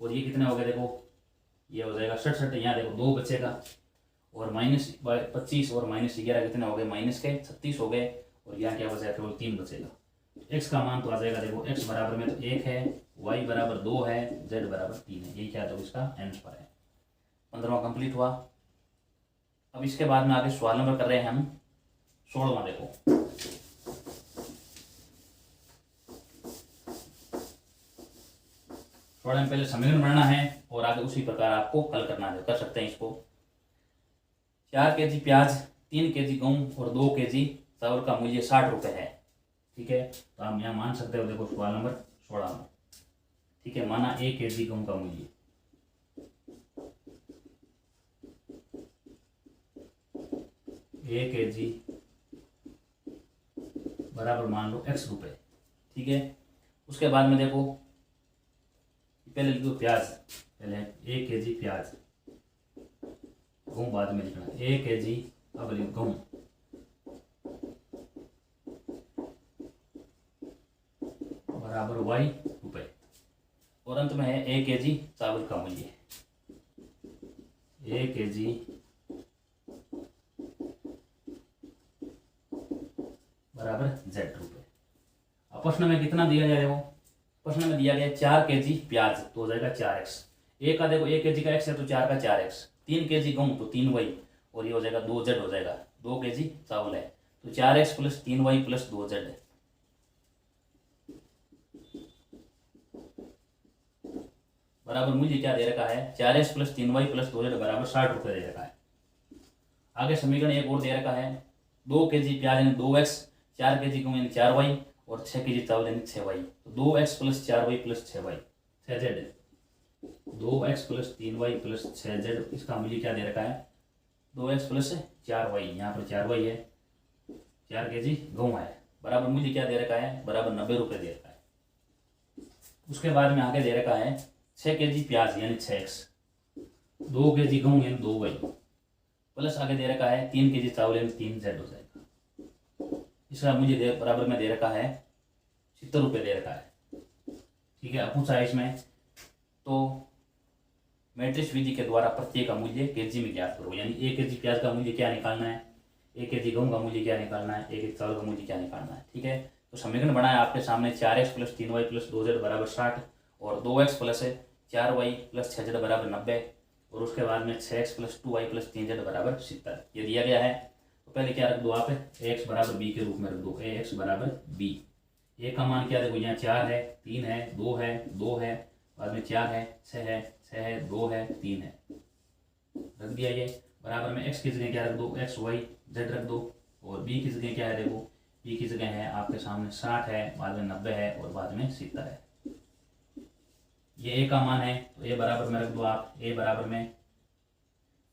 और ये कितना हो गया, देखो ये हो जाएगा 67, यहाँ देखो 2 बचेगा, और -25 और -11 कितने हो गए, -36 हो गए, और यहाँ क्या बचेगा, केवल 3 बचेगा। x का मान तो आ जाएगा, देखो x बराबर में तो 1 है, y बराबर 2 है, z बराबर 3 है, यही क्या है, तो इसका आंसर है। 15वां कंप्लीट हुआ। अब इसके बाद में आगे सवाल नंबर कर रहे हैं हम 16वां। देखो थोड़ा पहले समीकरण बनाना है और आगे उसी प्रकार आपको हल करना है, कर सकते हैं इसको। 4 kg प्याज, 3 kg गेहूं और 2 kg चावल का मूल्य 60 रुपये है। ठीक है, तो हम यहाँ मान सकते हो, देखो सवाल नंबर 16 में। ठीक है, माना 1 kg गेहूं का मूल्य 1 kg बराबर मान लो x रुपये। ठीक है, उसके बाद में देखो पहले लिख दो प्याज, पहले 1 kg प्याज, गेहूं बाद में लिखना, 1 kg, अब लिख गेहूं बराबर y रुपये, और अंत में है 1 kg चावल का मूल्य, 1 kg बराबर z रुपये। अब प्रश्न में कितना दिया जाए, वो प्रश्न में दिया गया 4 kg प्याज, तो हो जाएगा 4x, एक का देखो 1 kg का x है तो 4 का 4x, 3 kg गेहूं तो 3y, और ये हो जाएगा 2z हो जाएगा, 2 kg चावल है तो 4x + 3y + 2z है। बराबर मूल्य क्या दे रखा है, 4x + 3y + 2z बराबर 60 रुपये दे रखा है। आगे समीकरण एक और दे रखा है, 2 kg प्याज यानी 2x, 4 kg गेहूँ यानी 4y और 6 kg चावल यानी 6y। तो 2x plus 4y plus 6y 6z, 2x plus 3y plus 6z। इसका मूल्य क्या दे रखा है 2x प्लस 4y, यहाँ पर 4y है, 4 kg गेहूँ है, बराबर मूल्य क्या दे रखा है बराबर 90 रुपये दे रखा है। उसके बाद में आगे दे रखा है 6 kg प्याज यानी 6x, 2 kg गेहूँ यानी 2y प्लस आगे दे रखा है 3 kg चावल यानी 3z हो जाएगा। इसका मूल्य बराबर में दे रखा है 70 रुपये दे रखा है। ठीक है, पूछा है इसमें तो मैट्रिक्स विधि के द्वारा प्रत्येक का मूल्य केजी में ज्ञात करो, यानी 1 kg प्याज का मूल्य क्या निकालना है, 1 kg गेहूँ का मूल्य क्या निकालना है, 1 kg चावल का मूल्य क्या निकालना है। ठीक है, तो समीकरण बनाया आपके सामने 4x plus 3y plus 2z बराबर 60 और 2x plus 4y plus 6z बराबर 90 और उसके बाद में 6x plus 2y plus 3z बराबर 70 ये दिया गया है। तो पहले क्या रख दो आप ax बराबर b के रूप में रख दो, ax बराबर b। ए का मान क्या देखो यहाँ 4 है, 3 है, 2 है, 2 है, बाद में 4 है, 6 है, 6 है, 2 है, 3 है, रख दिया ये। बराबर में x की जगह क्या रख दो x y z रख दो और b की जगह क्या है देखो b की जगह है आपके सामने 60 है, बाद में 90 है और बाद में 70 है। ये a का मान है तो a बराबर में रख दो आप, a बराबर में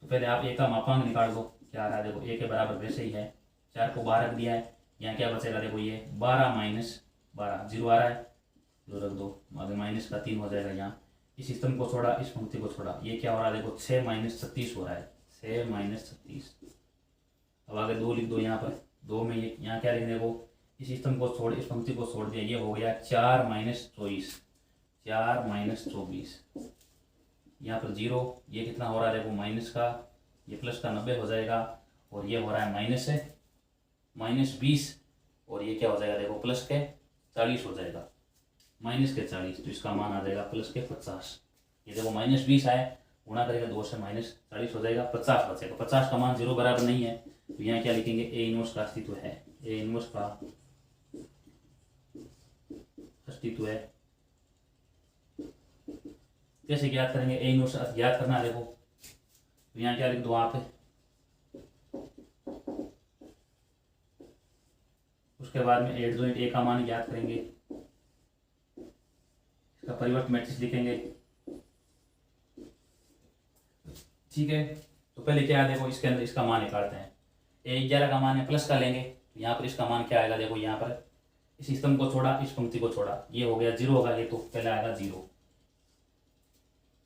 तो पहले आप a का मापांक निकाल दो, क्या आ रहा है देखो a के बराबर वैसे ही है, 4 को 12 रख दिया है, यहाँ क्या बचेगा देखो ये 12 माइनस 12 0 आ रहा है, 0 रख दो, आगे माइनस का 3 हो जाएगा। यहाँ इस स्तंभ को छोड़ा, इस पंक्ति को छोड़ा, ये क्या हो रहा है देखो 6 माइनस 36 हो रहा है, 6 माइनस 36। अब आगे 2 लिख दो, यहाँ पर 2 में ये यहाँ क्या लिखने को इस स्तंभ को छोड़, इस पंक्ति को छोड़ दिया, ये हो गया 4 माइनस 24, 4 माइनस 24। यहाँ पर 0, ये कितना हो रहा है देखो माइनस का, ये प्लस का 90 हो जाएगा और ये हो रहा है माइनस 20 और ये क्या हो जाएगा देखो प्लस के 40 हो जाएगा, माइनस के 40, तो इसका मान आ जाएगा प्लस के 50। ये देखो माइनस 20 आए, गुणा करेगा 2 से माइनस 40 हो जाएगा, 50 बचेगा। 50 का मान 0 बराबर नहीं है तो यहाँ क्या लिखेंगे ए इनवर्स का अस्तित्व है, ए इनवर्स का अस्तित्व है। कैसे ज्ञात करेंगे ए इनवर्स ज्ञात करना देखो, तो यहाँ क्या लिख दो आप, उसके बाद में एडजॉइंट ए का मान ज्ञात करेंगे, इसका परिवर्त मैट्रिक्स लिखेंगे। ठीक है, तो पहले क्या है देखो इसके अंदर इसका मान निकालते हैं, ए 11 का मान है, प्लस का लेंगे तो यहाँ पर इसका मान क्या आएगा देखो, यहाँ पर इस स्तंभ को छोड़ा, इस पंक्ति को छोड़ा, ये हो गया 0 होगा, ये तो पहले आएगा 0।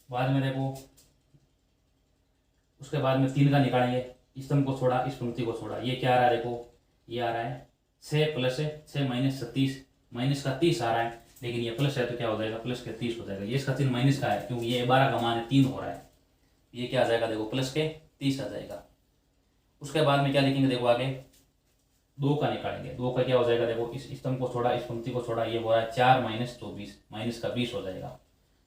बाद में देखो उसके बाद में 3 का निकालेंगे, स्तंभ को छोड़ा, इस पंक्ति को छोड़ा, ये क्या आ रहा है देखो, ये आ रहा है 6 प्लस 6 माइनस 37, माइनस का 30 आ रहा है, लेकिन ये प्लस है तो क्या हो जाएगा प्लस के 30 हो जाएगा। ये इसका चिन्ह माइनस का है क्योंकि ये 12 का मान है, 3 हो रहा है, ये क्या आ जाएगा देखो प्लस के 30 आ जाएगा। उसके बाद में क्या लिखेंगे देखो आगे 2 का निकालेंगे, 2 का क्या हो जाएगा देखो इस स्तंभ को छोड़ा, इस पंक्ति को छोड़ा, ये हो रहा है 4 माइनस 24, माइनस का 20 हो जाएगा,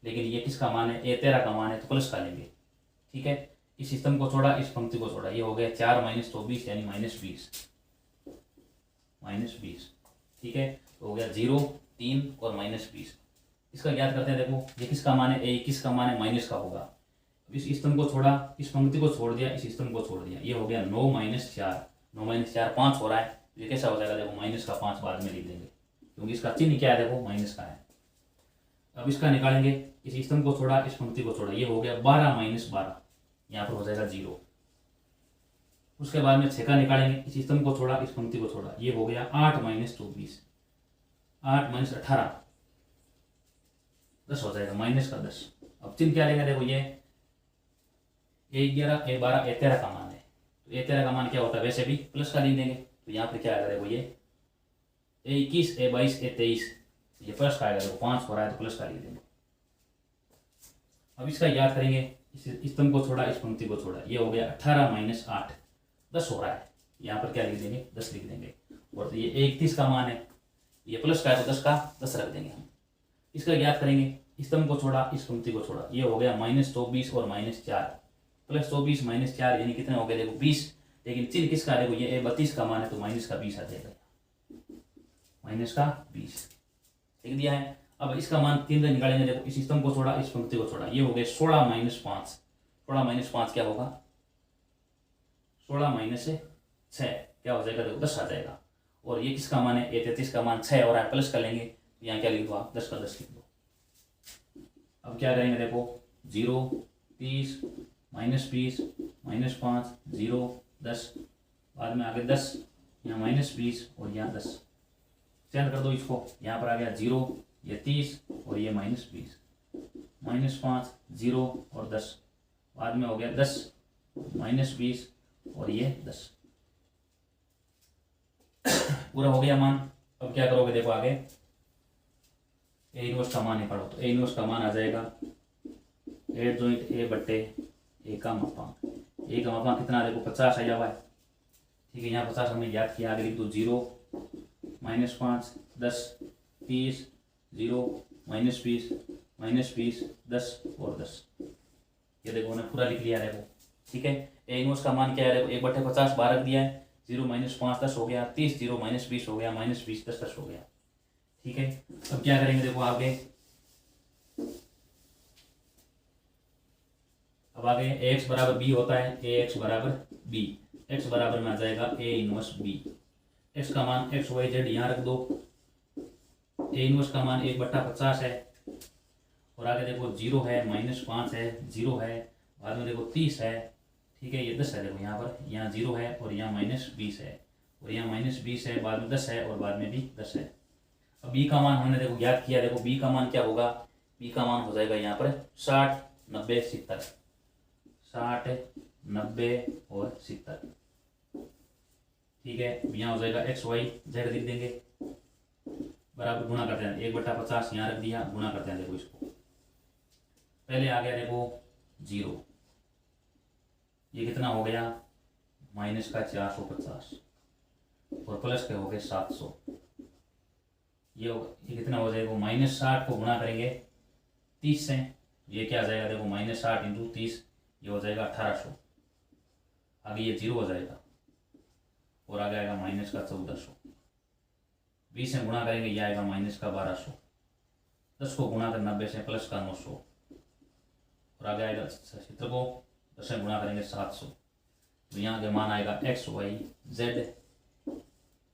लेकिन ये किसका मान है ए 13 का मान है तो प्लस का लेंगे। ठीक है, इस स्तंभ को छोड़ा, इस पंक्ति को छोड़ा, ये हो गया 4 माइनस 24 यानी माइनस 20। ठीक है, तो हो गया 0, 3 और माइनस 20। इसका ज्ञात करते हैं देखो, ये किसका मान है ए 21 का मान है, माइनस का होगा। इस स्तंभ को छोड़ा, इस पंक्ति को छोड़ दिया, इस स्तंभ को छोड़ दिया, ये हो गया 9 माइनस 4, 9 माइनस 4 5 हो रहा है, ये कैसा हो जाएगा देखो माइनस का 5 बाद में लिख देंगे क्योंकि इसका चिन्ह क्या है देखो माइनस का है। अब इसका निकालेंगे, इस स्तंभ को छोड़ा, इस पंक्ति को छोड़ा, ये हो गया 12 माइनस 12, यहाँ पर हो जाएगा 0। उसके बाद में 6 का निकालेंगे, इस स्तंभ को छोड़ा, इस पंक्ति को छोड़ा, ये हो गया 8 माइनस 24, 8 माइनस 18, 10 हो जाएगा, माइनस का 10। अब चिन्ह क्या लेंगे देखो, ये ए 11 ए 12 ए 13 का मान है, तो ए 13 का मान क्या होता है वैसे भी प्लस का लिख देंगे, तो यहाँ पे क्या आएगा देखो ये ए 21 ए 22 ए 23, ये प्लस का आएगा देखो 5 हो रहा है तो प्लस का लिख देंगे। अब इसका याद करेंगे, इस स्तंभ को छोड़ा, इस पंक्ति को छोड़ा, ये हो गया 18 माइनस 8, 10 हो रहा है, यहाँ पर क्या लिख देंगे 10 लिख देंगे। और तो ये 31 का मान है, ये प्लस का है तो 10 का 10 रख देंगे हम। इसका याद करेंगे, स्तंभ को छोड़ा, इस पंक्ति को छोड़ा, ये हो गया माइनस 24 और माइनस 4, प्लस 24 माइनस 4 यानी कितने हो गए देखो 20, लेकिन चिन्ह किसका देखो ये 32 का मान है तो माइनस का 20 आ जाएगा, माइनस का 20 लिख दिया है। अब इसका मान 3 का निकालेंगे देखो, इस स्तंभ को छोड़ा, इस पंक्ति को छोड़ा, ये हो गए 16 माइनस 5, 16 माइनस 5 क्या होगा 16 माइनस 6 क्या हो जाएगा देखो 10 आ जाएगा। और ये किसका मान है, ये 33 का मान 6 और यहाँ प्लस कर लेंगे तो यहाँ क्या लिख दो आप 10 का 10 लिख दो। अब क्या करेंगे देखो 0 30 -20 -5 0 10 बाद में आगे 10 यहाँ -20 और यहाँ 10 चेंज कर दो इसको। यहाँ पर आ गया 0 ये 30 और ये -20 -5 0 और 10 बाद में हो गया 10 -20 और ये 10 पूरा हो गया मान। अब क्या करोगे देखो आगे ए इनवर्स का मान निकालो तो ए इनवर्स का मान आ जाएगा 8 जॉइंट ए बट्टे ए का मापांक। ए का मापांक कितना देखो 50 आया हुआ है, ठीक है। यहाँ 50 हमने याद किया, आगे लिख दो 0 -5 10 30 0 -20 -20 10 और 10 ये देखो हमने पूरा लिख लिया देखो, ठीक है। ए इनवर्स का मान क्या है देखो 1/50 12 रख दिया है, 0 -5 10 हो गया, 30 0 -20 हो गया, -20 10 10 हो गया, ठीक है। अब क्या करेंगे देखो आगे, अब आगे ax बराबर b होता है, ax बराबर b, x बराबर में आ जाएगा a इनवर्स b। x का मान x y z यहाँ रख दो, a इनवर्स का मान 1/50 है और आगे देखो 0 है -5 है 0 है, बाद में देखो 30 है, ठीक है। ये 10 है देखो यहाँ पर, यहाँ 0 है और यहाँ -20 है और यहाँ -20 है, बाद में 10 है और बाद में भी 10 है। अब b का मान हमने देखो ज्ञात किया, देखो b का मान क्या होगा, b का मान हो जाएगा यहाँ पर 60 90 70, 60 90 और 70, ठीक है। यहाँ हो जाएगा x y z लिख देंगे बराबर गुणा करते हैं 1/50 यहाँ रख दिया, गुणा करते हैं देखो इसको। पहले आ गया देखो 0, ये कितना हो गया -450 और प्लस के हो गए 700, ये कितना हो जाएगा -60 को गुणा करेंगे 30 से, ये क्या आ जाएगा देखो -60 × 30 ये हो जाएगा 1800, आगे ये 0 हो जाएगा और आगे आएगा -1400, 20 से गुणा करेंगे ये आएगा -1200, 10 को गुणा कर 90 से प्लस का 900 और आगे आएगा 70 को 10 से गुणा करेंगे 700, तो यहाँ के मान आएगा x y z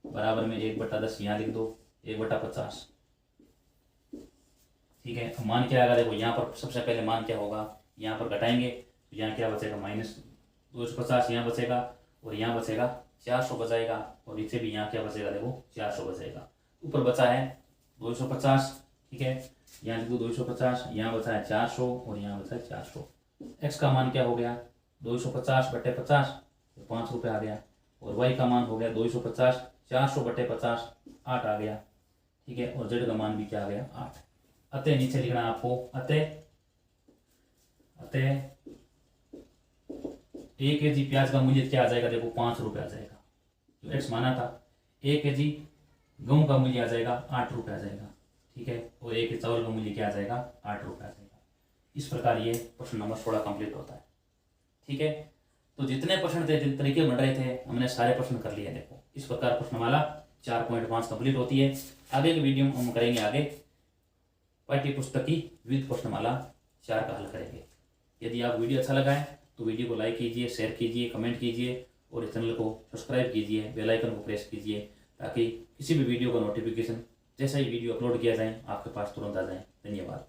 बराबर में 1/10 यहाँ लिख दो 1/50, ठीक है। मान क्या आएगा देखो, यहाँ पर सबसे पहले मान क्या होगा, यहाँ पर घटाएंगे तो यहाँ क्या बचेगा -250 यहाँ बचेगा और यहाँ बचेगा 400 बचाएगा और नीचे भी यहाँ क्या बचेगा देखो 400 बचेगा। ऊपर बचा है 250, ठीक है, यहाँ लिख दो 250, यहाँ बचा है 400 और यहाँ बचा है 400। x का मान क्या हो गया 250/50 तो 5 रुपये आ गया और y का मान हो गया 250 400/50 8 आ गया, ठीक है। और z का मान भी क्या आ गया 8। अतः नीचे लिखना आपको, अतः 1 kg प्याज का मूल्य क्या आ जाएगा देखो 5 रुपये आ जाएगा, जो x माना था। 1 kg गेहूं का मूल्य आ जाएगा 8 रुपये आ जाएगा, ठीक है। और 1 kg चावल का मूल्य क्या आ जाएगा 8 रुपये आ जाएगा। इस प्रकार ये प्रश्न नंबर 16 कंप्लीट होता है, ठीक है। तो जितने प्रश्न थे, जिन तरीके बन रहे थे, हमने सारे प्रश्न कर लिए। देखो इस प्रकार प्रश्नमाला 4.5 कंप्लीट होती है। आगे की वीडियो में हम करेंगे आगे पाठ्य पुस्तक की विविध प्रश्नमाला 4 का हल करेंगे। यदि आप वीडियो अच्छा लगा है तो वीडियो को लाइक कीजिए, शेयर कीजिए, कमेंट कीजिए और इस चैनल को सब्सक्राइब कीजिए, बेल आइकन को प्रेस कीजिए ताकि किसी भी वीडियो का नोटिफिकेशन जैसा ही वीडियो अपलोड किया जाए आपके पास तुरंत आ जाए। धन्यवाद।